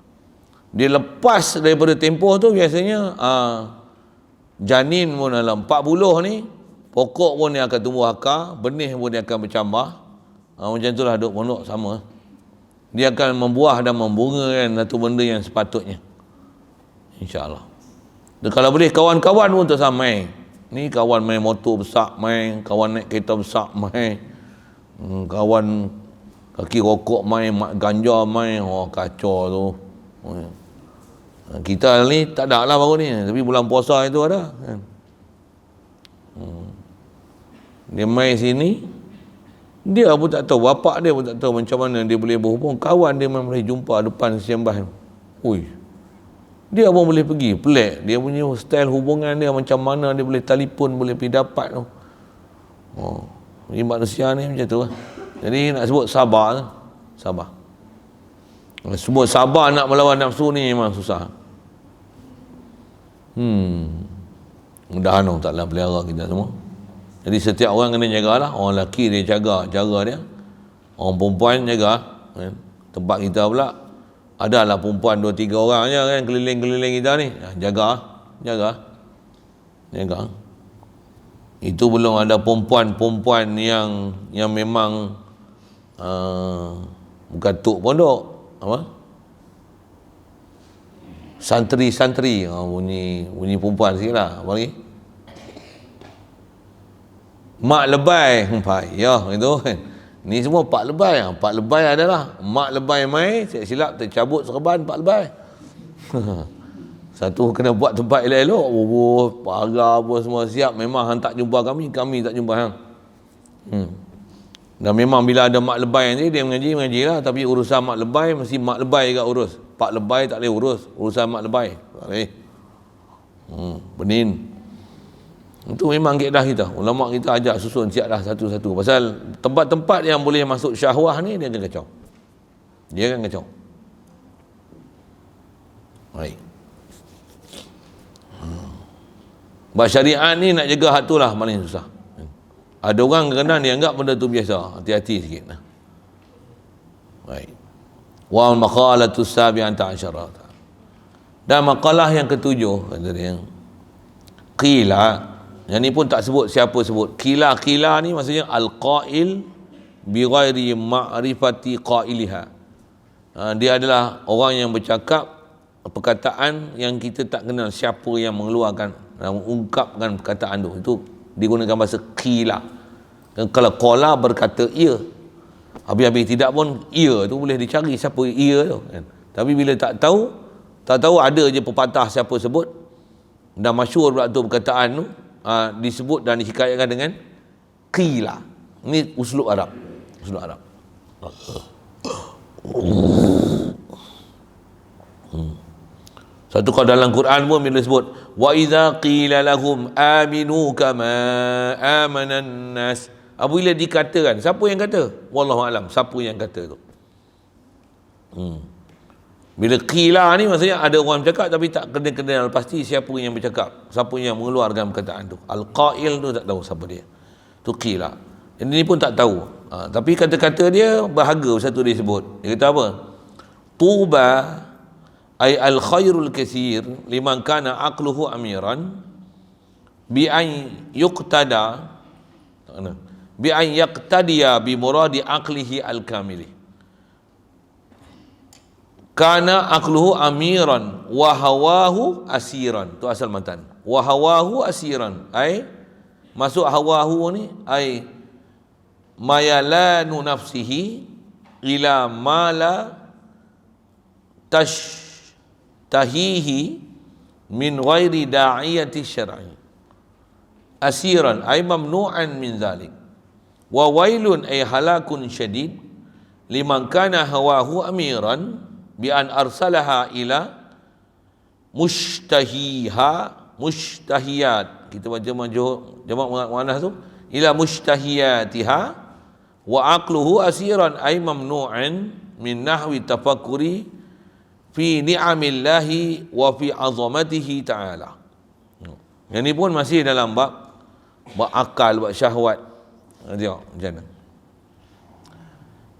Dia lepas daripada tempoh tu biasanya janin pun dalam 40 ni pokok pun dia akan tumbuh akar, benih pun dia akan bercambah. Macam itulah duk pondok sama. Dia akan membuah dan membunga kan satu benda yang sepatutnya. InsyaAllah. Dan kalau boleh kawan-kawan pun tersamai. Ni kawan main motor besar main, kawan naik kereta besar main, kawan kaki rokok main, ganja main, kacau tu. Kita ni tak ada lah baru ni, tapi bulan puasa itu ada kan. Dia main sini, dia pun tak tahu, bapak dia pun tak tahu macam mana dia boleh berhubung. Kawan dia memang boleh jumpa depan sembah. Ui, dia pun boleh pergi, pelik. Dia punya style hubungan dia macam mana dia boleh telefon, boleh pergi dapat tu. Jadi manusia ni macam tu lah. Jadi nak sebut sabar. Sabar. Semua sabar nak melawan nafsu ni memang susah. Mudah-mudahan Allah Ta'ala pelihara kita semua. Jadi setiap orang kena jagalah. Orang lelaki dia jaga dia. Orang perempuan jaga. Tempat kita pula adalah perempuan 2-3 orang je kan keliling-keliling kita ni. Jaga. Itu belum ada perempuan-perempuan yang memang bukan tok pondok, apa? Santri, bunyi perempuan sikitlah. Apa lagi? Mak lebay, payah itu kan. Ni semua pak lebay. Pak lebay adalah mak lebay mai, silap tercabut serban pak lebay. Satu kena buat tempat elok-elok, pagar apa semua siap. Memang hang tak jumpa kami tak jumpa hang. Dan memang bila ada mak lebay ni, dia mengaji lah. Tapi urusan mak lebay, mesti mak lebay juga urus. Pak lebay tak boleh urus urusan mak lebay. Tak boleh. Benin. Itu memang kaedah kita. Ulama kita ajak susun siap dah satu-satu. Pasal tempat-tempat yang boleh masuk syahwah ni, dia akan kacau. Baik. Sebab syariat ni nak jaga hak tu lah paling susah. Ada orang kadang-kadang dia anggap benda tu biasa. Hati-hati sikit. Baik. Wal maqalatus sabi'ata asyara. Dan maqalah yang ketujuh kata dia. Qila. Yang ni pun tak sebut siapa sebut. Qila ni maksudnya al-qail bi ghairi ma'rifati qailiha. Dia adalah orang yang bercakap perkataan yang kita tak kenal siapa yang mengeluarkan dan mengungkapkan perkataan tu. Itu digunakan bahasa qila. Dan kalau qala berkata ia, habis-habis tidak pun ia tu boleh dicari siapa ia tu kan. Tapi bila tak tahu ada je pepatah siapa sebut dan masyhur pula tu perkataan tu disebut dan dihikayatkan dengan qila. Ini uslub Arab. Satu kau dalam Quran pun bila sebut wa idza qila lahum aminu kama amanan nas. Apabila dikatakan, siapa yang kata? Wallahu alam, siapa yang kata tu? Bila qila ni maksudnya ada orang bercakap tapi tak kenal pasti siapa yang bercakap, siapa yang mengeluarkan perkataan tu. Al-qail tu tak tahu siapa dia. Tu qila. Ini pun tak tahu. Tapi kata-kata dia berharga satu dia sebut. Dia kata apa? Tuba ay al-khairul katsir liman kana aqluhu amiran bi an yuqtada bi an yaqtadiya bi muradi aqlihi al-kamili. Kana aqluhu amiran wa hawahu asiran. Tu asal matan. Wa hawahu asiran. Ai masuk hawahu ni ai mayalanu nafsihi ila mala tahihi min ghairi da'iyati syar'i. Asiran ay mamnu'an min zalik. Wa wailun ay halakun syadid liman kana hawahu amiran bi an arsalaha ila mushtahiyat. Kita baca jamak muannas tu ila mushtahiyatiha wa aqluhu asiran ay mamnu'an min nahwi tafakkuri fi ni'amillahi wa fi azamatihi ta'ala. Yang ni pun masih dalam bab akal, bab syahwat. Tengok macam mana.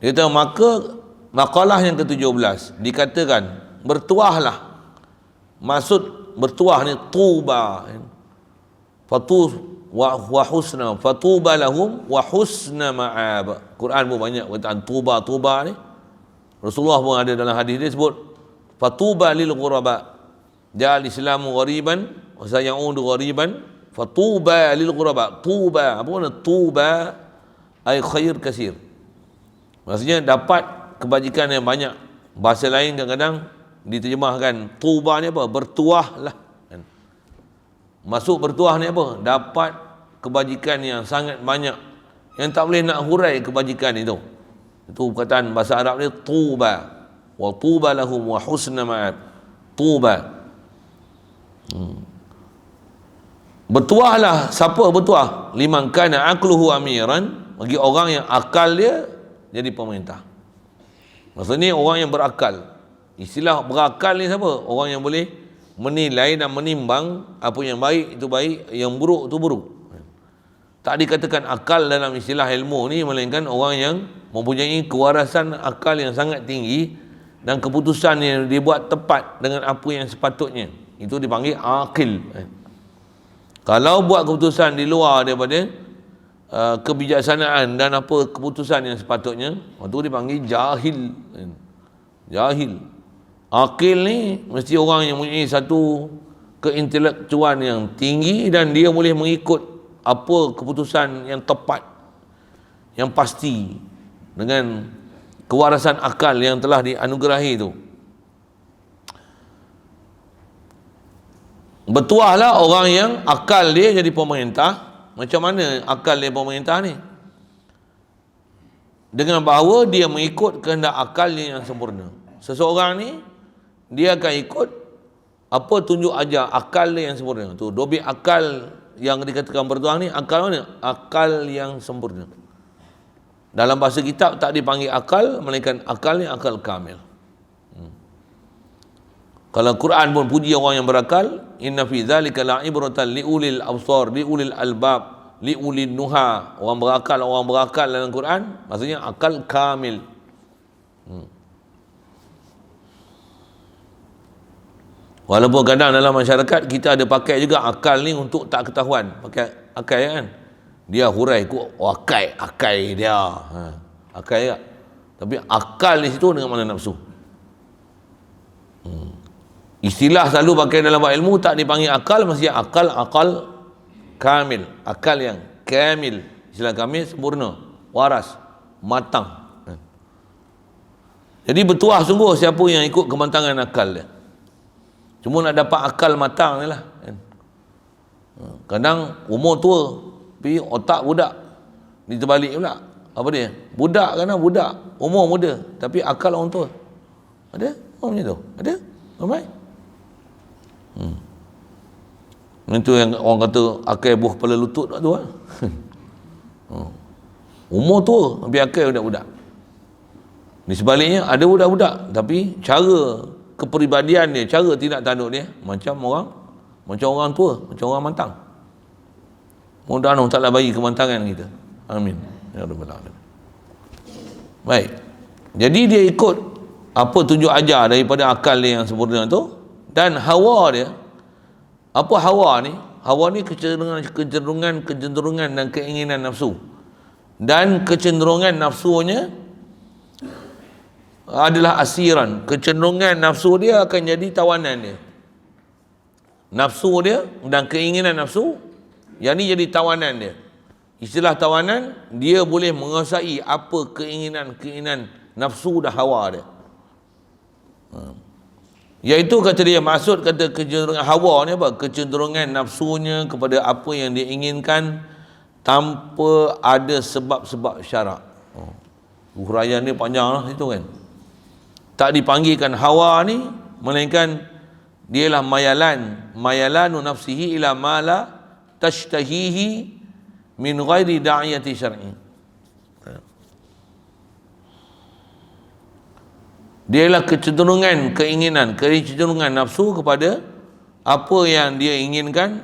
Dia kata maka maqalah yang ke-17 dikatakan bertuahlah. Maksud bertuah ni tuba. Wa husna fatuba lahum wa husna ma'ab. Quran pun banyak kataan tuba ni. Rasulullah pun ada dalam hadis dia sebut fatuba lil ghuraba. Ja'al islamu ghariban wa sayaudu ghariban fatuba lil ghuraba. Tuba, apa makna tuba? Ay khair kasir. Maksudnya dapat kebajikan yang banyak. Bahasa lain kadang-kadang diterjemahkan tuba ni apa? Bertuahlah. Masuk bertuah ni apa? Dapat kebajikan yang sangat banyak yang tak boleh nak hurai kebajikan itu. Itu perkataan bahasa Arab ni tuba. Wa tuba lahum wa husna ma'ab. Tuba. Bertuahlah. Siapa bertuah? Liman kana aqluhu amiran. Bagi orang yang akal dia jadi pemerintah. Maksudnya orang yang berakal. Istilah berakal ni siapa? Orang yang boleh menilai dan menimbang apa yang baik itu baik, yang buruk itu buruk. Tak dikatakan akal dalam istilah ilmu ni, melainkan orang yang mempunyai kewarasan akal yang sangat tinggi dan keputusan yang dibuat tepat dengan apa yang sepatutnya. Itu dipanggil akil. Kalau buat keputusan di luar daripada kebijaksanaan dan apa keputusan yang sepatutnya, itu dipanggil jahil. Jahil. Akil ni mesti orang yang mempunyai satu keintelektuan yang tinggi dan dia boleh mengikut apa keputusan yang tepat, yang pasti dengan kewarasan akal yang telah dianugerahi itu. Bertuahlah orang yang akal dia jadi pemerintah. Macam mana akal dia pemerintah ni? Dengan bahawa dia mengikut kehendak akalnya yang sempurna. Seseorang ni dia akan ikut apa tunjuk ajar akal dia yang sempurna. Tu dobi akal yang dikatakan bertuah ni, akal mana? Akal yang sempurna. Dalam bahasa kitab tak dipanggil akal, melainkan akal ni akal kamil. Kalau Quran pun puji orang yang berakal, inna fi dzalika la'ibratan liulil absar, liulil albab, liulil nuha. Orang berakal dalam Quran maksudnya akal kamil. Walaupun kadang dalam masyarakat kita ada pakai juga akal ni untuk tak ketahuan, pakai akal kan. Dia hurai kok akal dia. Akal juga. Tapi akal di situ dengan mana nafsu. Istilah selalu pakai dalam ilmu tak dipanggil akal, mesti akal kamil, akal yang kamil. Istilah kamil sempurna, waras, matang. Jadi bertuah sungguh siapa yang ikut kemantangan akal dia. Cuma nak dapat akal matang ni lah. Kadang umur tua, tapi otak budak. Ni terbalik pula. Apa dia? Budak kadang budak, umur muda, tapi akal orang tua. Ada? Orang macam tu? Ada? Ramai? Itu yang orang kata akal buah kepala lutut tu lah. Umur tua, tapi akal budak-budak. Di sebaliknya ada budak-budak, tapi cara kepribadian dia, cara tindak tanduk dia macam orang tua, macam orang matang. Mudah-mudahan Allah Ta'ala bagi kemantangan kita. Amin. Ya Rabbal Alamin. Baik. Jadi dia ikut apa tunjuk ajar daripada akal dia yang sempurna tu, dan hawa dia. Apa hawa ni? Hawa ni kecenderungan dan keinginan nafsu. Dan kecenderungan nafsunya adalah asiran. Kecenderungan nafsu dia akan jadi tawanan dia. Nafsu dia dan keinginan nafsu, yang ni jadi tawanan dia. Istilah tawanan, dia boleh menguasai apa keinginan nafsu dan hawa dia. Iaitu kata dia, maksud kata kecenderungan hawa ni apa? Kecenderungan nafsunya kepada apa yang dia inginkan tanpa ada sebab-sebab syarak. Huraian ni panjang lah itu kan. Tak dipanggilkan hawa ni, melainkan dialah mayalanu nafsihi ila ma la tashtahihi min ghairi da'iyati syar'i. Dialah kecenderungan nafsu kepada apa yang dia inginkan,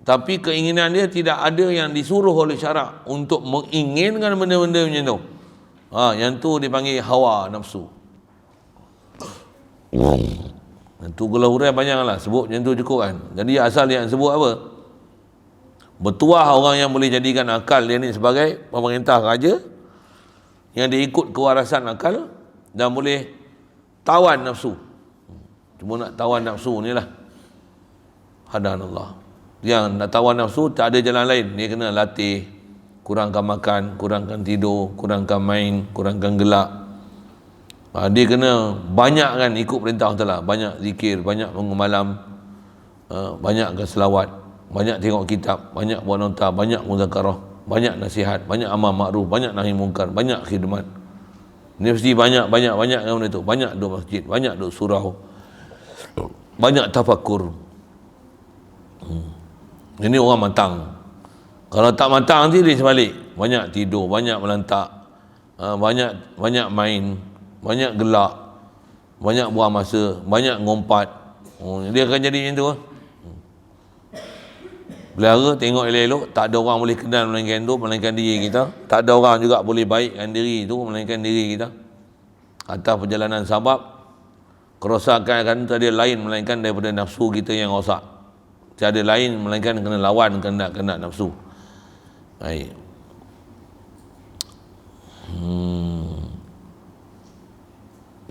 tapi keinginan dia tidak ada yang disuruh oleh syarak untuk menginginkan benda-benda macam tu. Yang tu dipanggil hawa nafsu. Itu gelar hurai banyak lah, sebut macam tu cukup kan. Jadi asal yang sebut apa? Bertuah orang yang boleh jadikan akal dia ni sebagai pemerintah raja, yang dia ikut kewarasan akal dan boleh tawan nafsu. Cuma nak tawan nafsu ni lah, hadanallah. Yang nak tawan nafsu tak ada jalan lain, dia kena latih, kurangkan makan, kurangkan tidur, kurangkan main, kurangkan gelak. Dia kena banyakkan ikut perintah Allah Ta'ala, banyak zikir, banyak bangun malam, banyakkan selawat, banyak tengok kitab, banyak buat nota, banyak muzakarah, banyak nasihat, banyak amal makruf, banyak nahi mungkar, banyak khidmat. Dia mesti banyak kan benda tu. Banyak duduk masjid, banyak duduk surau, banyak tafakur. Ini orang matang. Kalau tak matang nanti dia sebalik, banyak tidur, banyak melantak, banyak main, banyak gelak. banyak buang masa, banyak ngompat. Dia akan jadi macam tu. Pelihara tengok elok-elok, tak ada orang boleh kenal melainkan diri kita. Tak ada orang juga boleh baikkan diri tu melainkan diri kita. Atas perjalanan sabab, kerosakan kan tiada lain melainkan daripada nafsu kita yang rosak. Tiada lain melainkan kena lawan kehendak nafsu. Baik.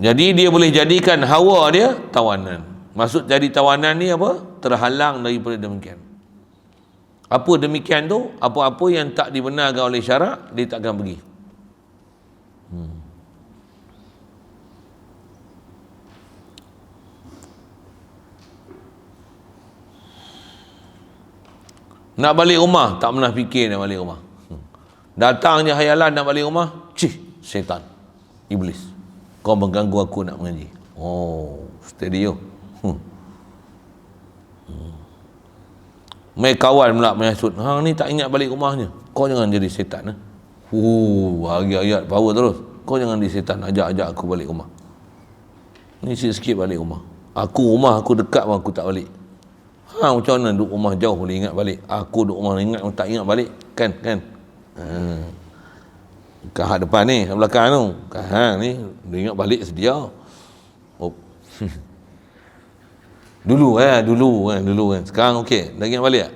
Jadi dia boleh jadikan hawa dia tawanan. Maksud jadi tawanan ni apa? Terhalang daripada demikian. Apa demikian tu? Apa-apa yang tak dibenarkan oleh syarak, dia takkan pergi. Nak balik rumah, tak pernah fikir nak balik rumah. Datang je hayalan nak balik rumah, syaitan, iblis. Kau mengganggu aku nak mengaji. Oh, steady yo. Mai kawan pula menyasut. Hang ni tak ingat balik rumahnya. Kau jangan jadi setan. Hari ayat power terus. Kau jangan jadi setan, ajak aku balik rumah. Ni sikit balik rumah. Rumah aku dekat pun aku tak balik. Macam mana duduk rumah jauh boleh ingat balik? Aku duduk rumah ingat tak ingat balik. Kan? Kat depan ni, kat belakang tu. Ni dia ingat balik sedia. Dulu kan. Sekarang okey. Dah ingat balik tak?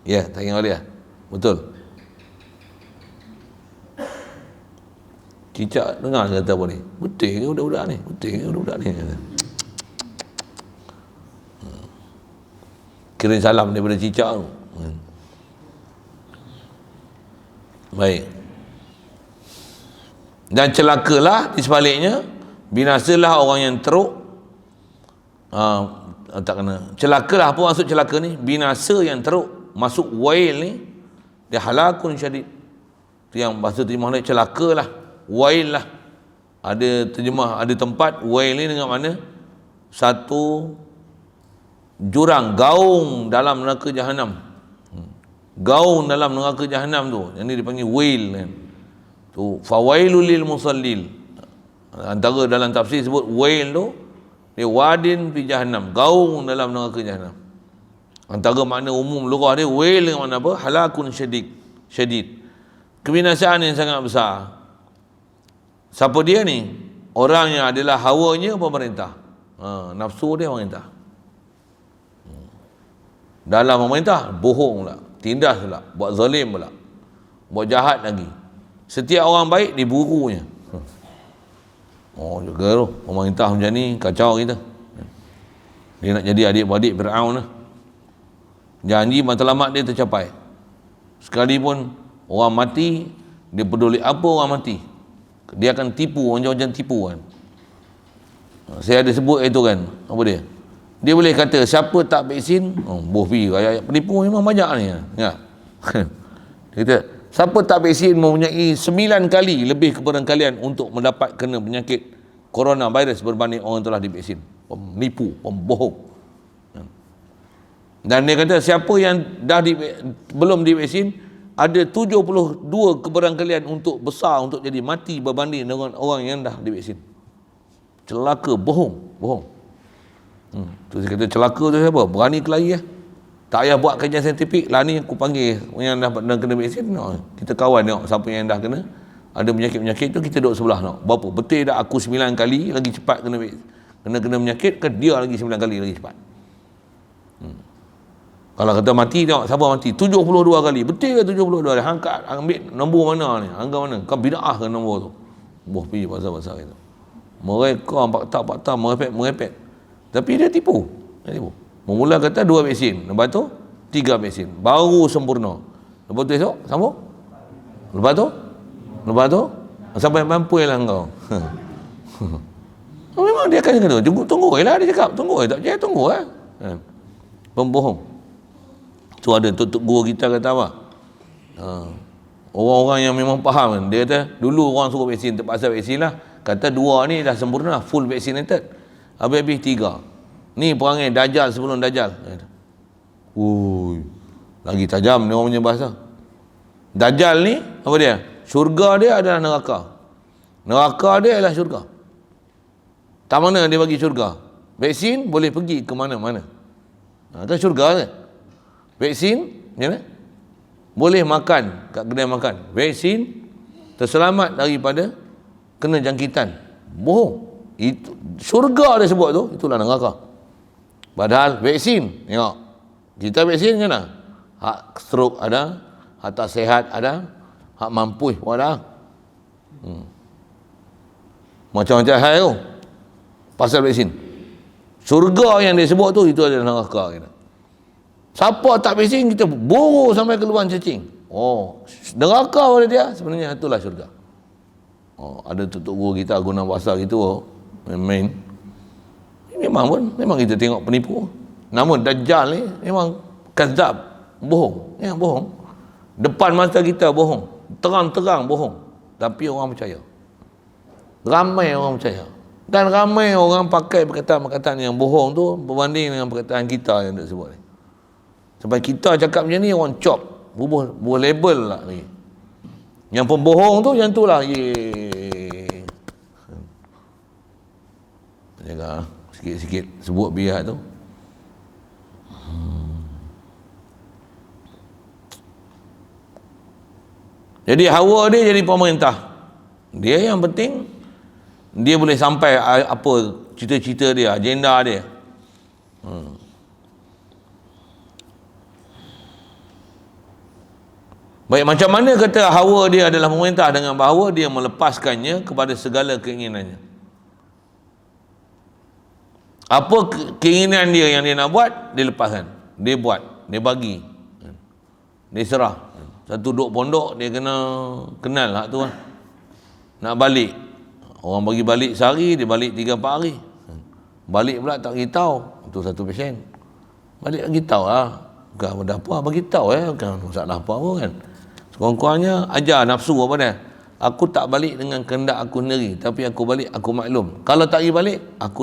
Ya, tak ingat balik tak? Betul. Cicak dengar kata apa ni? Betul ke budak-budak ni? Kirim salam daripada cicak tu. Baik. Dan celakalah di sebaliknya, binasalah orang yang teruk. Tak kena. Celakalah, apa maksud celaka ni? Binasa yang teruk. Masuk wail ni, dia halakun syadid. Itu yang bahasa terjemah ni, celakalah, wail lah. Ada terjemah, ada tempat wail ni dengan mana? Satu jurang, gaung dalam neraka jahanam. Gaung dalam neraka jahanam tu, yang ni dipanggil wail kan. Tu fawailul lil musallil. Antara dalam tafsir sebut wail tu dia wadin fi jahannam, gaung dalam neraka jahanam. Antara makna umum lugah dia wail dengan makna apa? Halakun syadid. Kebinasaan yang sangat besar. Siapa dia ni? Orang yang adalah hawanya pemerintah. Nafsu dia pemerintah. Dalam pemerintah bohong pula, tindas pula, buat zalim pula, buat jahat lagi. Setiap orang baik diburunya. Juga tu pemerintah macam ni kacau kita. Dia nak jadi adik-beradik Fir'aun lah. Janji matlamat dia tercapai. Sekalipun orang mati, dia peduli apa orang mati. Dia akan tipu, macam-macam tipu kan. Saya ada sebut itu kan, apa dia? Dia boleh kata siapa tak vaksin, bohpi, rakyat penipu memang banyak ni. Ya. Dia kata siapa tak vaksin mempunyai 9 kali lebih keberangkalian untuk mendapat kena penyakit coronavirus berbanding orang telah divaksin. Penipu, pembohong. Dan dia kata siapa yang belum divaksin ada 72 keberangkalian untuk besar untuk jadi mati berbanding dengan orang yang dah divaksin. Celaka, bohong. Tu saya kata celaka tu siapa? Berani kelahi . Tak payah buat kajian saintifik, lah ni aku panggil yang dah kena vaksin. Kita kawan tengok siapa yang dah kena. Ada penyakit-penyakit tu kita duduk sebelah tengok. Berapa? Betul tak aku 9 kali lagi cepat kena penyakit ke dia lagi 9 kali lagi cepat? Kalau kata mati tengok siapa mati 72 kali. Betul ke 72 kali? Angkat ambil nombor mana ni? Angka mana? Kau bid'ah ke nombor tu? Boh pergi pasal-pasal itu. Mereka fakta merepek. Tapi dia tipu. Memula kata 2 vaksin, lepas tu 3 vaksin, baru sempurna. Lepas tu esok sambung. Lepas tu sampai mampu lah kau. Memang dia akan kata tunggu lah dia cakap. Tunggu tak percaya tunggu lah. Pembohong. Tu ada tutup guru kita kata apa? Orang-orang yang memang faham kan. Dia kata dulu orang suruh vaksin, terpaksa vaksin lah. Kata 2 ni dah sempurna, full vaccinated. Habis 3. Ni perangai Dajjal sebelum Dajjal. Lagi tajam ni orang punya bahasa. Dajjal ni apa dia? Syurga dia adalah neraka. Neraka dia adalah syurga. Tak mana dia bagi syurga. Vaksin boleh pergi ke mana-mana. Kan syurga kan? Vaksin, ya? Boleh makan kat kedai makan. Vaksin terselamat daripada kena jangkitan. Bohong. Itu syurga dia sebut tu, itulah neraka. Padahal vaksin, tengok. Kita vaksin kan? Hak stroke ada, hak tak sihat ada, hak mampu pun ada. Macam-macam hal tu pasal vaksin. Syurga yang dia sebut tu, itu adalah neraka kita. Siapa tak vaksin, kita buru sampai keluar cacing. Oh, neraka pada dia sebenarnya itulah syurga. Oh, ada tutup guru kita guna bahasa gitu, main. Memang kita tengok penipu. Namun Dajjal ni memang kazab, bohong. Ya, bohong. Depan mata kita bohong. Terang-terang bohong. Tapi orang percaya. Ramai orang percaya. Dan ramai orang pakai perkataan-perkataan yang bohong tu berbanding dengan perkataan kita yang dia sebut ni. Sampai kita cakap macam ni, orang cop. Bubuh label lah ni. Yang pembohong tu, yang tu lah. Jaga sikit-sikit sebut biar tu. Jadi Hawa dia jadi pemerintah. Dia yang penting, dia boleh sampai apa cita-cita dia, agenda dia. Baik, macam mana kata Hawa dia adalah pemerintah, dengan bahawa dia melepaskannya kepada segala keinginannya. Apa keinginan dia yang dia nak buat, dia lepaskan. Dia buat, dia bagi. Dia serah. Satu duduk pondok, dia kena kenal hak tu kan. Nak balik. Orang bagi balik sehari, dia balik 3-4 hari. Balik pula tak beritahu. Itu satu pasien. Balik bagi tahu lah. Bukan ada apa, bagi tahu bukan masalah apa-apa kan. Sekurang-kurangnya ajar nafsu apa dia. Aku tak balik dengan kehendak aku sendiri, tapi aku balik, aku maklum. Kalau tak pergi balik, aku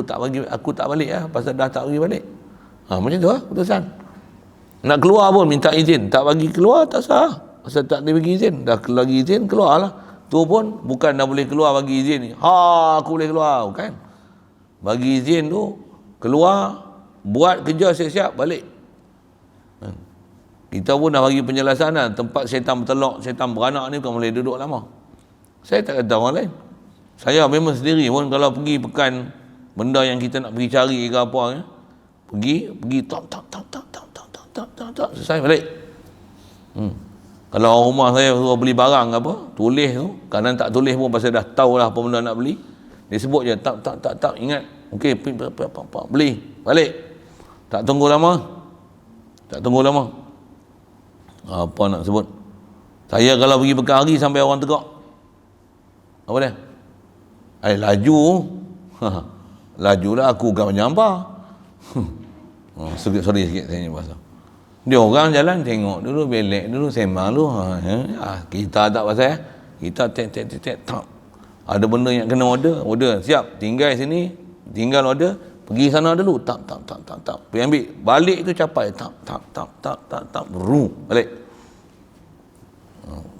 tak balik pasal dah tak pergi balik. Macam tu putusan. Nak keluar pun minta izin, tak bagi keluar tak sah. Pasal tak dia bagi izin, dah lagi izin keluarlah. Tu pun bukan dah boleh keluar bagi izin ni. Aku boleh keluar, bukan. Bagi izin tu keluar, buat kerja siap-siap balik. Kita pun dah bagi penjelasan dah. Tempat syaitan bertelok, syaitan beranak ni bukan boleh duduk lama. Saya tak kata orang lain. Saya memang sendiri pun kalau pergi pekan benda yang kita nak pergi cari ke apa ya, pergi tak selesai balik. Kalau orang rumah saya suruh beli barang apa, tulis tu, kadang tak tulis pun pasal dah tahulah apa benda nak beli. Dia sebut je tak ingat. Okey, beli, balik. Tak tunggu lama. Apa nak sebut? Saya kalau pergi pekan hari sampai orang tegak. Apa dia? Laju. Lajulah aku kan menyambar. Sorry sikit saya ni bahasa. Dia orang jalan tengok dulu, belek dulu, sembang dulu. Kita tak pasal kita tek. Ada benda yang kena order, siap, tinggal sini, tinggal order, pergi sana dulu, tak. Pergi ambil, balik tu capai, tak, balik.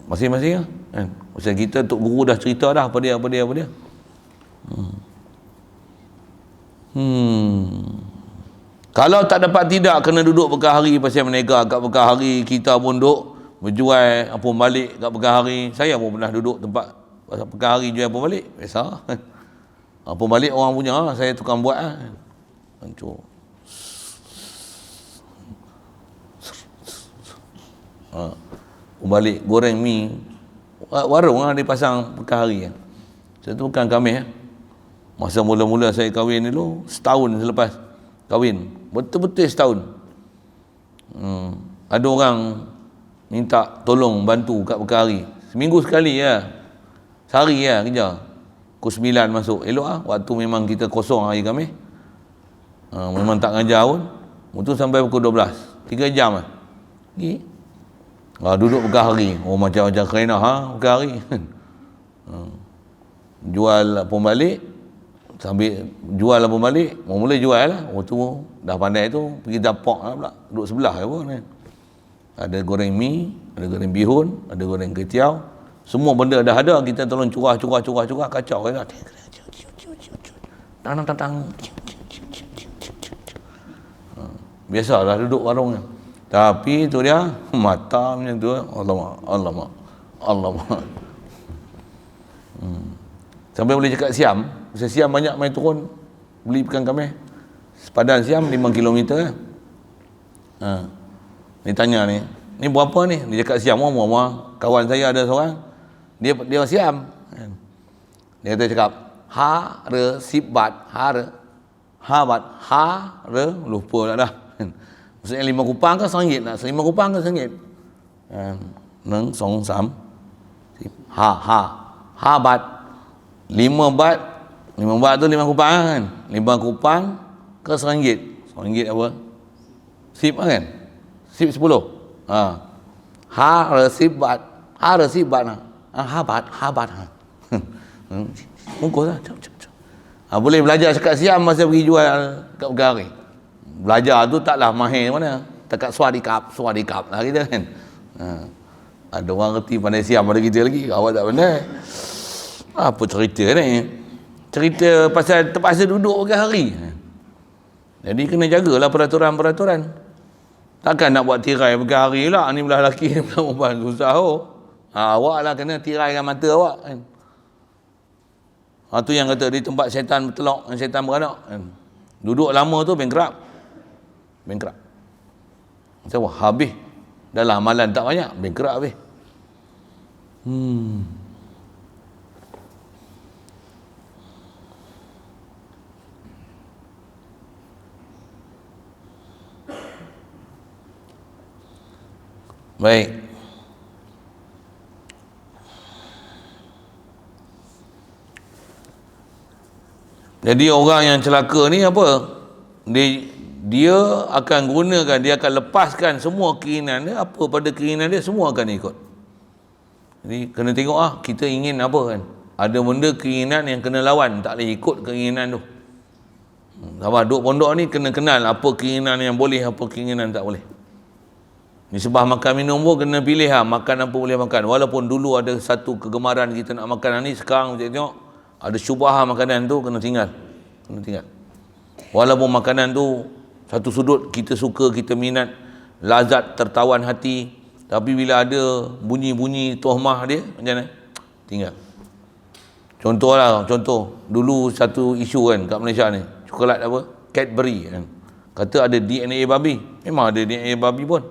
Masing-masing kan. Pasal kita Tok Guru dah cerita dah apa dia. Kalau tak dapat tidak kena duduk pekan hari pasal menega kat pekan hari, kita pun duduk berjual apa balik kat pekan hari. Saya pun pernah duduk tempat pasal pekan hari jual apa balik. Biasa. Apa balik orang punya, saya tukang buat hancur. Balik goreng mi warung dia pasang pekan hari. Saya tu bukan kami masa mula-mula saya kahwin dulu, setahun selepas kahwin, betul-betul setahun. Ada orang minta tolong bantu kat pekan hari, seminggu sekali sehari kerja. Pukul 9 masuk, elok waktu memang kita kosong hari kami, memang tak ngajar pun. Itu sampai pukul 12, 3 jam pergi. Duduk pekan hari, macam-macam kerana pekan hari. Jual pun balik, sambil jual pun balik, mula jual lah. Tu dah pandai tu, pergi dapur pula, duduk sebelah pun kan. Ada goreng mi, ada goreng bihun, ada goreng ketiau, semua benda dah ada, kita tolong curah kacau kan. tang. Biasalah duduk warung. Tapi tu dia mata macam tu. Alamak. Sampai boleh cakap Siam. Pasal Siam banyak main turun beli pekan kami. Sepadan Siam 5 kilometer. Ni tanya ni berapa ni? Dia cakap Siam. Kawan saya ada seorang. Dia Siam. Dia kata cakap sibat lupa dah. Maksudnya 5 kupang ke RM1 nak? 5 kupang ke RM1? Neng song sam. Bat. 5 bat. 5 bat tu 5 kupang kan? 5 kupang ke RM1? RM1 apa? Sip kan? Sip 10. Sibat. Habat. Bungkus lah. Boleh belajar cakap Siam masa pergi jual kat Pegari. Belajar tu taklah mahir mana. Dekat swadikap lah kita kan. Ada orang reti pandai Siam pada kita lagi. Awak tak pandai. Apa cerita ni? Cerita pasal terpaksa duduk ke hari. Jadi kena jagalah peraturan-peraturan. Takkan nak buat tirai berhari lah. Ni belah lelaki, ni belah perempuan. Susah awak lah kena tiraikan mata awak kan. Tu yang kata di tempat syaitan bertelok dan syaitan beranak kan. Duduk lama tu bankrupt. Macam habis. Dalam amalan tak banyak, bankrupt habis. Baik. Jadi orang yang celaka ni apa? Dia akan gunakan, dia akan lepaskan semua keinginan dia, apa pada keinginan dia semua akan ikut. Jadi kena tengok kita ingin apa kan. Ada benda keinginan yang kena lawan, tak boleh ikut keinginan tu. Sama duduk pondok ni kena kenal apa keinginan yang boleh, apa keinginan tak boleh. Ni sebab makan minum pun kena pilih makan apa boleh makan. Walaupun dulu ada satu kegemaran kita nak makan ni, sekarang kita tengok ada syubhah makanan tu kena tinggal. Walaupun makanan tu satu sudut kita suka, kita minat, lazat tertawan hati, tapi bila ada bunyi-bunyi tohmah dia macam mana? Tinggal. Contoh dulu satu isu kan kat Malaysia ni, coklat apa? Cadbury kan. Kata ada DNA babi. Memang ada DNA babi pun.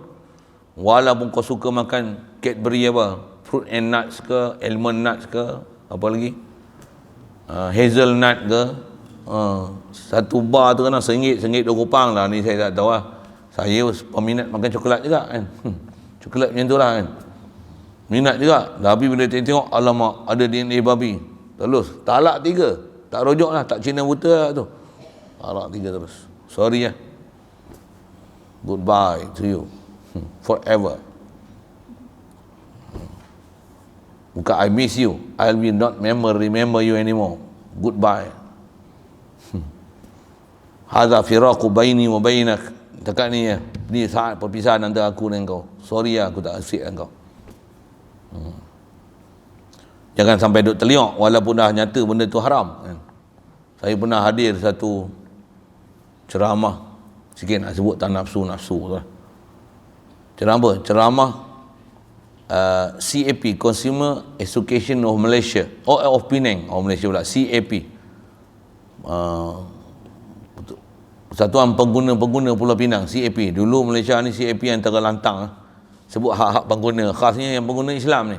Walaupun kau suka makan Cadbury apa? Fruit and nuts ke, almond nuts ke, apa lagi? Hazelnut ke, satu bar tu kan RM1, RM2 lah. Ni saya tak tahu lah. Saya peminat makan coklat juga kan. Coklat macam tu lah kan. Minat juga. Tapi bila tengok, alamak ada DNA babi. Terus talak 3. Tak rojok lah, tak Cina buta lah tu. Talak 3 terus. Sorry lah. Goodbye to you. Forever. Bukan I miss you, I will not remember you anymore. Goodbye. Hadza firaqu baini wa bainak. Dekat ni ni saat perpisahan antara aku dengan kau. Sorry aku tak asyik dengan kau. Jangan sampai duk terliok walaupun dah nyata benda tu haram kan. Saya pernah hadir satu ceramah, sikit nak sebut tak nafsu tu lah. Ceramah CAP, Consumer Education of Malaysia, of Penang, Malaysia pula, CAP, Persatuan Pengguna Pulau Pinang, CAP. Dulu Malaysia ni CAP antara lantang sebut hak-hak pengguna, khasnya yang pengguna Islam ni.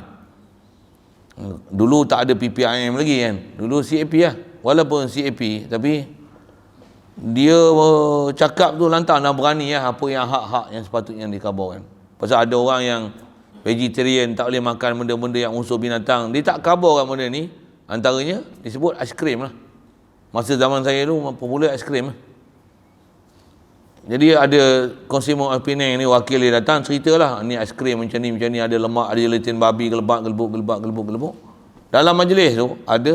Dulu tak ada PPIM lagi kan, dulu CAP lah. Walaupun CAP, tapi dia cakap tu lantang dan berani apa yang hak-hak yang sepatutnya dikabarkan. Pasal ada orang yang vegetarian, tak boleh makan benda-benda yang unsur binatang, dia tak kabarkan benda ni. Antaranya disebut aiskrim lah. Masa zaman saya tu popular aiskrim lah. Jadi ada consumer of Penang ni, wakil dia datang ceritalah, ni aiskrim macam ni, ada lemak, ada gelatin babi, gelebuk. Dalam majlis tu ada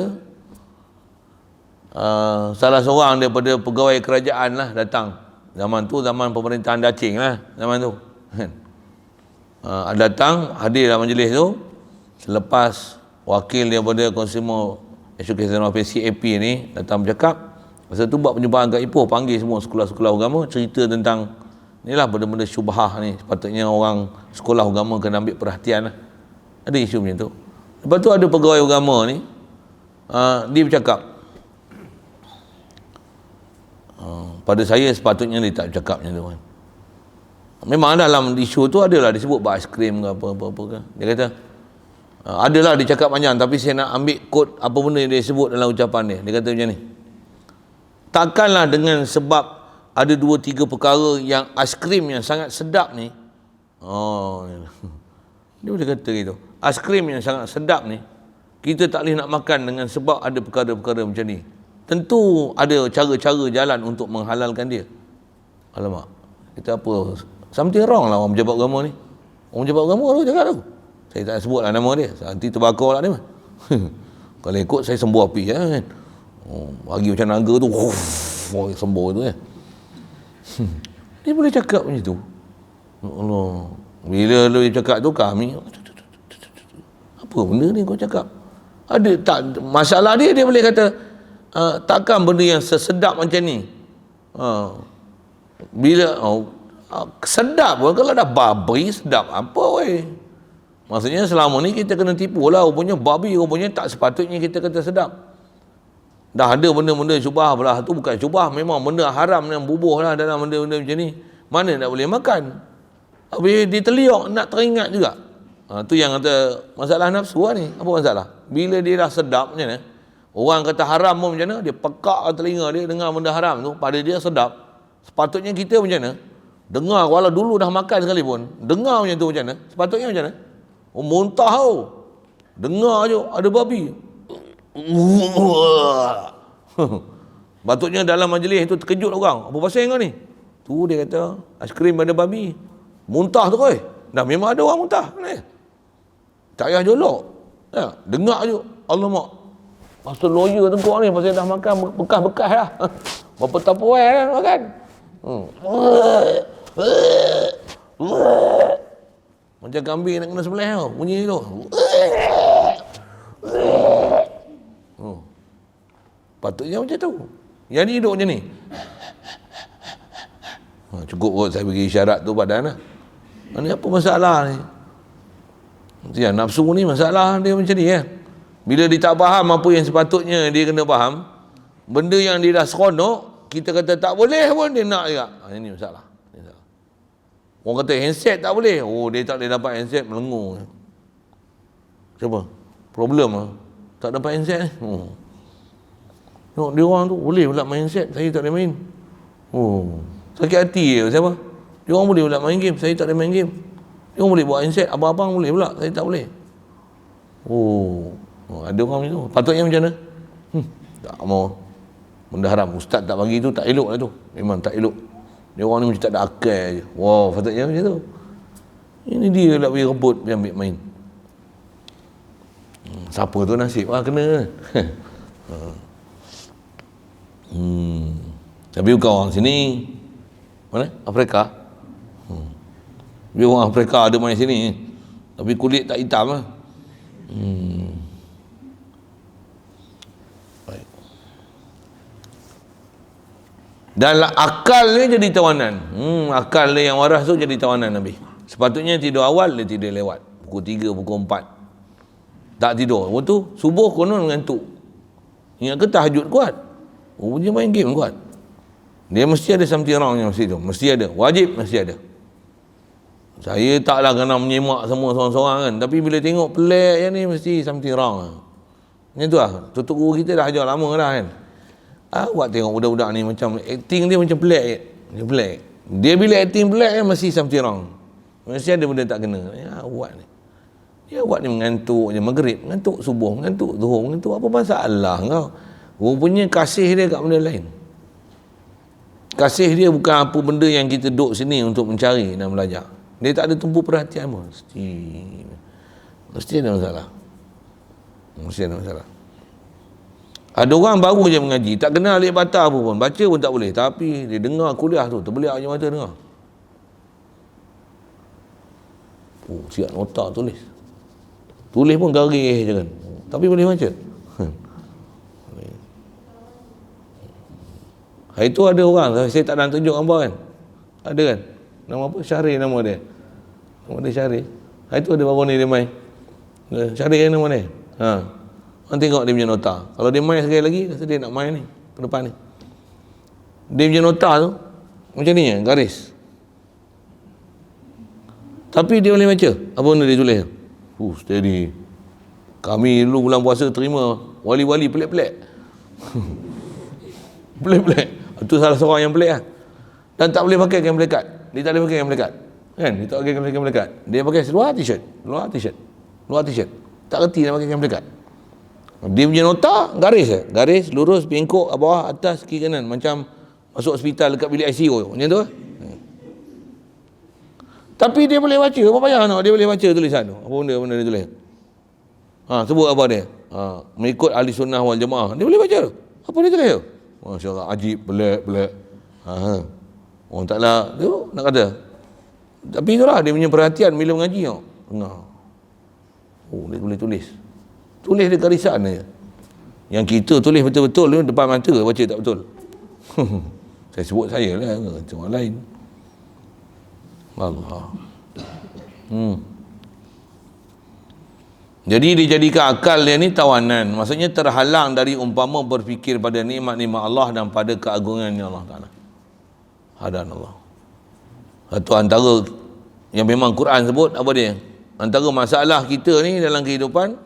salah seorang daripada pegawai kerajaan lah datang. Zaman tu zaman pemerintahan Dacing lah zaman tu. Datang hadir dalam majlis tu. Selepas wakil daripada Consumer Education of CAP ni datang bercakap, Masa tu buat perjumpaan kat Ipoh, panggil semua sekolah-sekolah agama, cerita tentang inilah benda-benda syubhah ni. Sepatutnya orang sekolah agama kena ambil perhatian lah. Ada isu macam tu. Lepas tu ada pegawai agama ni, dia bercakap, pada saya sepatutnya dia tak bercakap macam tu kan. Memang dalam isu tu adalah disebut aiskrim ke apa-apa kan. Dia kata, adalah dia cakap panjang, tapi saya nak ambil kod apa benda yang dia sebut dalam ucapan dia. Dia kata macam ni, takkanlah dengan sebab ada 2-3 perkara yang aiskrim yang sangat sedap ni, dia boleh kata gitu, aiskrim yang sangat sedap ni, kita tak boleh nak makan dengan sebab ada perkara-perkara macam ni. Tentu ada cara-cara jalan untuk menghalalkan dia. Alamak, kita apa, something wrong lah orang pejabat agama ni. Orang pejabat agama tu cakap tu, saya tak sebut lah nama dia, nanti terbakar lah dia. Kalau ikut saya sembuh api kan. Bagi macam naga tu, sembuh tu kan. Dia boleh cakap macam tu. Allah, bila dia cakap tu, kami, apa benda ni kau cakap? Ada tak masalah dia boleh kata, takkan benda yang sesedap macam ni, bila sedap pun, kalau dah babi sedap apa weh. Maksudnya selama ni kita kena tipu lah, rupanya babi rupanya tak sepatutnya kita kata sedap. Dah ada benda-benda syubhah belah tu, bukan syubhah, memang benda haram yang bubuh lah dalam benda-benda macam ni. Mana nak boleh makan? Habis diteliok, nak teringat juga. Tu yang kata masalah nafsu lah ni. Apa masalah? Bila dia dah sedap macam mana, orang kata haram pun macam mana, dia pekak telinga dia dengar benda haram tu, pada dia sedap. Sepatutnya kita macam mana? Dengar, walau dulu dah makan sekalipun, dengar macam tu macam mana? Sepatutnya macam mana? Muntah tau. Dengar je ada babi. Patutnya dalam majlis tu terkejut orang. Apa pasal kau ni? Tu dia kata, aiskrim ada babi. Muntah tu koi. Dah memang ada orang muntah. Tak payah jolok. Ya, dengar je. Alamak. Pasal lawyer tengok ni, pasal dah makan bekas-bekas lah. Berapa tapuai kan makan. Macam kambing nak kena sembelih tau, bunyi tu. Patutnya macam tu. Yang ni hidup macam ni. Cukup kot saya bagi isyarat tu badan lah. Ni apa masalah ni? Ya, nafsu ni masalah dia macam ni kan. Bila dia tak faham apa yang sepatutnya dia kena faham, benda yang dia dah seronok, kita kata tak boleh pun dia nak juga. Ini masalah. Orang kata handset tak boleh. Oh, dia tak boleh dapat handset, melengur. Siapa? Problem lah. Tak dapat handset ni. Tengok dia orang tu, boleh pula main handset, saya tak boleh main. Sakit hati je. Siapa? Dia orang boleh pula main game, saya tak boleh main game. Dia orang boleh buat handset, abang-abang boleh pula, saya tak boleh. Ada orang macam tu. Patutnya macam mana? Tak mau. Benda haram, ustaz tak bagi tu, tak elok lah tu. Memang tak elok. Dia orang ni macam tak ada akal je. Wow, patutnya macam tu. Ini dia nak pergi rebut, dia ambil main. Siapa tu nasib lah kena. Tapi bukan orang sini. Mana? Afrika. Dia orang Afrika ada main sini. Tapi kulit tak hitam lah. Baik. Dan akal dia jadi tawanan. Akal dia yang waras tu jadi tawanan Nabi. Sepatutnya tidur awal, dia tidur lewat. Pukul 3, pukul 4. Tak tidur. Waktu tu, subuh konon ngantuk. Ingat ke tahajud kuat? Dia main game kuat. Dia mesti ada something wrong yang mesti tu. Mesti ada. Wajib mesti ada. Saya taklah kena menyemak semua seorang-seorang kan. Tapi bila tengok pelik yang ni, mesti something wrong. Macam tu lah. Tutup guru kita dah ajar lama dah kan. Buat tengok budak-budak ni macam acting dia macam pelik. Dia pelik. Dia bila acting pelik kan, mesti something wrong. Mesti ada benda tak kena. Buat ni. Dia buat ni mengantuk je. Maghrib, mengantuk subuh, mengantuk zuhur, mengantuk. Apa masalah kau? Rupanya kasih dia kat benda lain. Kasih dia bukan apa benda yang kita duduk sini untuk mencari dan belajar. Dia tak ada tumpu perhatian pun. Mesti ada masalah. Mesti ada masalah. Ada orang baru je mengaji, tak kenal alif bata apa pun, baca pun tak boleh, tapi dia dengar kuliah tu, terbeliak je mata dengar. Siap nota tulis. Tulis pun garis je kan. Tapi boleh baca. Hari tu ada orang, saya tak nak tunjuk gambar kan. Ada kan? Nama apa? Syahrir nama dia. Nama dia Syahrir. Hari tu ada baru ni dia main. Syahrir nama dia. Orang tengok dia punya nota. Kalau dia main sekali lagi, rasa dia nak main ni, ke depan ni. Dia punya nota tu, macam ni garis. Tapi dia boleh baca. Apa benda dia tulis? Steady. Kami dulu bulan puasa terima wali-wali pelik-pelik. Pelik-pelik. Itu salah seorang yang pelik lah. Dan tak boleh pakai kain melekat. Dia tak boleh pakai kain melekat. Kan? Dia tak pakai kain melekat. Dia pakai seluar t-shirt. Luar t-shirt. Tak reti nak pakai kain melekat. Dia punya nota garis je. Garis, lurus, bengkok, bawah, atas, kiri kanan. Macam masuk hospital dekat bilik ICU. Macam tu. Tapi dia boleh baca. Apa payah nak? Dia boleh baca tulisan tu. Apa benda dia tulis? Sebut apa dia? Mengikut ahli sunnah wal jamaah. Dia boleh baca tu. Apa dia tulis tu? Masya Allah, ajib, pelik. Orang taklah tu nak kata. Tapi itulah dia punya perhatian bila mengaji tau. Dia boleh tulis. Tulis dia garisan dia. Yang kita tulis betul-betul ni depan mata baca tak betul. Saya sebut saya lah, macam orang lain. Allah. Jadi dijadikan akal dia ni tawanan. Maksudnya terhalang dari umpama berfikir pada nikmat-nikmat Allah dan pada keagungannya Allah Ta'ala. Hadan Allah. Satu antara yang memang Quran sebut, apa dia? Antara masalah kita ni dalam kehidupan,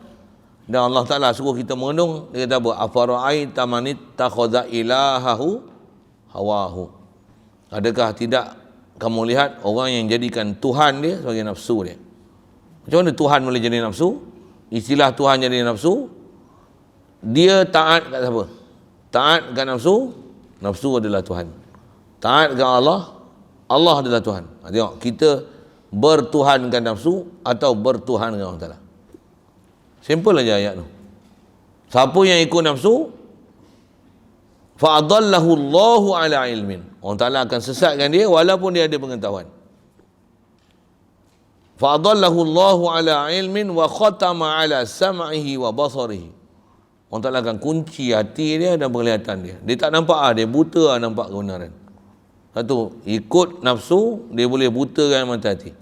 dan Allah Ta'ala suruh kita merenung, dia kata apa? Afara'aita man ittakhadha ilahahu hawahu. Adakah tidak kamu lihat orang yang jadikan Tuhan dia sebagai nafsu dia? Macam mana Tuhan boleh jadi nafsu? Istilah Tuhan jadi nafsu, dia taat kat siapa? Taat kat nafsu, nafsu adalah Tuhan. Taat kat Allah, Allah adalah Tuhan. Tengok, kita bertuhankan nafsu atau bertuhan dengan Allah Ta'ala. Simple aja ayat tu. Siapa yang ikut nafsu, fa'adallahu Allahu ala ilmin. Allah Ta'ala akan sesatkan dia walaupun dia ada pengetahuan. Fa'adallahu Allahu ala ilmin wa khatama ala sam'ihi wa basarihi. Allah Ta'ala akan kunci hati dia dan penglihatan dia. Dia tak nampak dia buta nampak kebenaran. Satu, ikut nafsu, dia boleh butakan mata hati.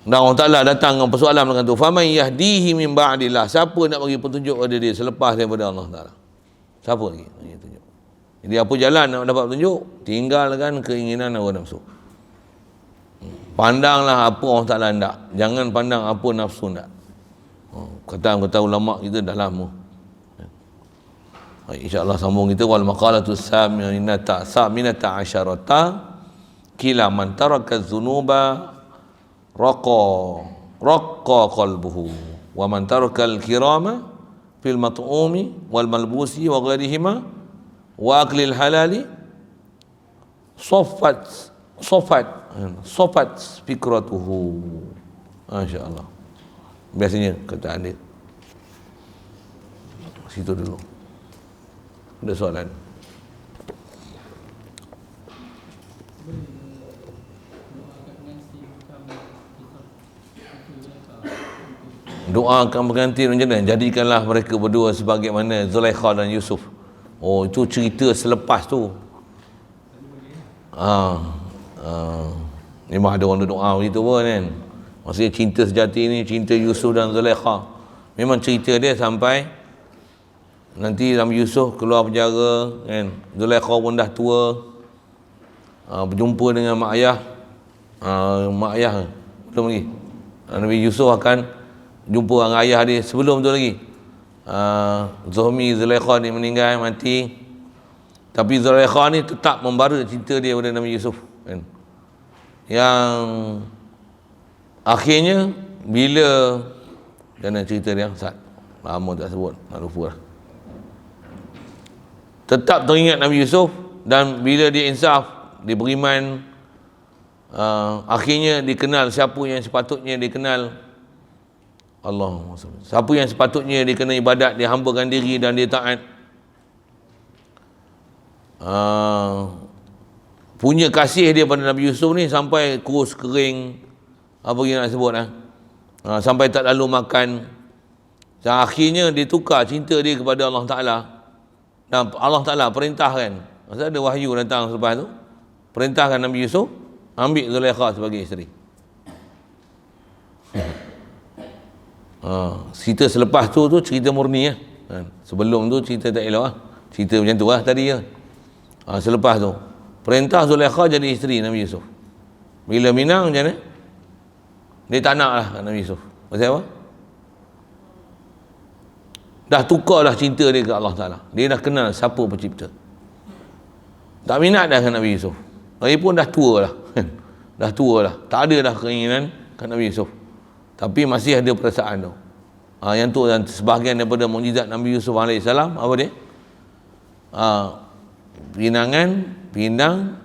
Dan Allah Ta'ala datang dengan persoalan dengan tu. Faman yahdihi min ba'dillah. Siapa nak bagi petunjuk pada dia selepas daripada Allah Ta'ala? Siapa lagi bagi petunjuk? Jadi apa jalan nak dapat petunjuk? Tinggalkan keinginan hawa nafsu. Pandanglah apa Allah Ta'ala hendak. Jangan pandang apa nafsu hendak. Kata ulama kita dah lama. InsyaAllah sambung kita. Wal maqalatus saminata asyarata kila man taraka zunuba raqa qalbuhu wa man taraka al-kirama fil mat'umi wal malbusi wa ghairihima wa aklil halali sofat fikratuhu. Masya-Allah. Biasanya kata dia situ dulu. Ada soalan? Doakan berganti macam mana? Jadikanlah mereka berdua sebagaimana Zulaikha dan Yusuf. Itu cerita selepas tu. Memang ada orang doa begitu pun kan. Maksudnya cinta sejati ni, cinta Yusuf dan Zulaikha. Memang cerita dia sampai nanti Nabi Yusuf keluar penjara kan. Zulaikha pun dah tua. Berjumpa dengan mak ayah. Mak ayah belum lagi. Nabi Yusuf akan jumpa dengan ayah dia sebelum tu lagi. Zuhmi Zulaikha ni meninggal, mati. Tapi Zulaikha ni tetap membara cinta dia pada Nabi Yusuf kan. Yang akhirnya bila jangan cerita dia lama tak sebut, nak lupa lah. Tetap teringat Nabi Yusuf, dan bila dia insaf, dia beriman, akhirnya dikenal siapa yang sepatutnya dikenal. Allahumma salli. Siapa yang sepatutnya dia kena ibadat, dia hambakan diri dan dia taat. Punya kasih dia pada Nabi Yusuf ni sampai kurus kering, apa yang nak sebut sampai tak lalu makan. Dan akhirnya dia tukar cinta dia kepada Allah Ta'ala Dan Allah Ta'ala perintahkan, masa ada wahyu datang selepas tu, perintahkan Nabi Yusuf ambil Zulaikha sebagai isteri. Cerita selepas tu cerita murni lah. Sebelum tu cerita tak elok lah. Cerita macam tu lah tadi lah. Selepas tu perintah Zulaikha jadi isteri Nabi Yusuf. Bila minang macam mana? Dia tak nak lah Nabi Yusuf. Pasal apa? Dah tukarlah cinta dia ke Allah Ta'ala. Dia dah kenal siapa pencipta. Tak minat dah dengan Nabi Yusuf. Lagi pun dah tua lah. Dah tua lah. Tak ada dah keinginan kat Nabi Yusuf. Tapi masih ada perasaan tu. Yang tu dan sebahagian daripada mukjizat Nabi Yusuf AS. Apa dia? Pinang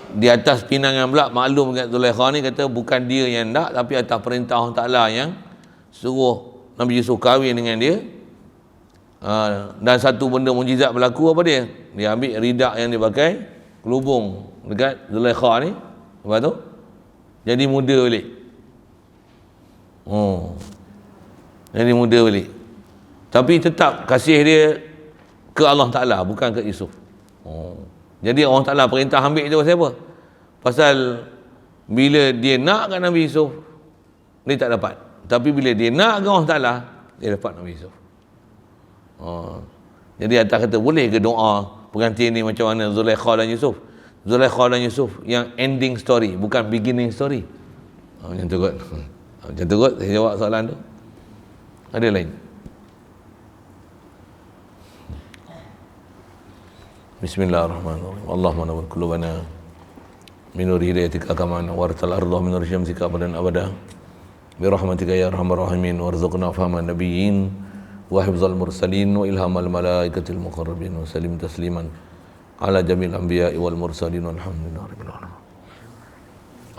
di atas pinangan pula maklum kat Zulaikha ni kata bukan dia yang nak, tapi atas perintah Allah Ta'ala yang suruh Nabi Yusuf kahwin dengan dia. Dan satu benda mukjizat berlaku, apa dia? Dia ambil ridak yang dia pakai, kelubung dekat Zulaikha ni, lepas tu jadi muda balik. Jadi muda balik. Tapi tetap kasih dia ke Allah Ta'ala, bukan ke Yusuf. Jadi Allah Ta'ala perintah ambil tu pasal apa? Pasal bila dia nak kat Nabi Yusuf, dia tak dapat. Tapi bila dia nak kat Allah Ta'ala, dia dapat Nabi Yusuf. Jadi atas kata boleh ke doa pengantin ni macam mana Zulaikha dan Yusuf? Zulaikha dan Yusuf yang ending story, bukan beginning story. Macam tu kot. Macam tu kot saya jawab soalan tu. Ada lain? Bismillahirrahmanirrahim. Allahumma nawwir qulubana min nur hidayatika kama wartal ardha min nur syamsika abadan abada bi rahmatika ya arhamar rahimin warzuqna fahman nabiyyin wa hifzal mursalin wa ilhamal malaikatil muqarrabin wa salim tasliman ala jamil anbiya'i wal mursalin walhamdulillah.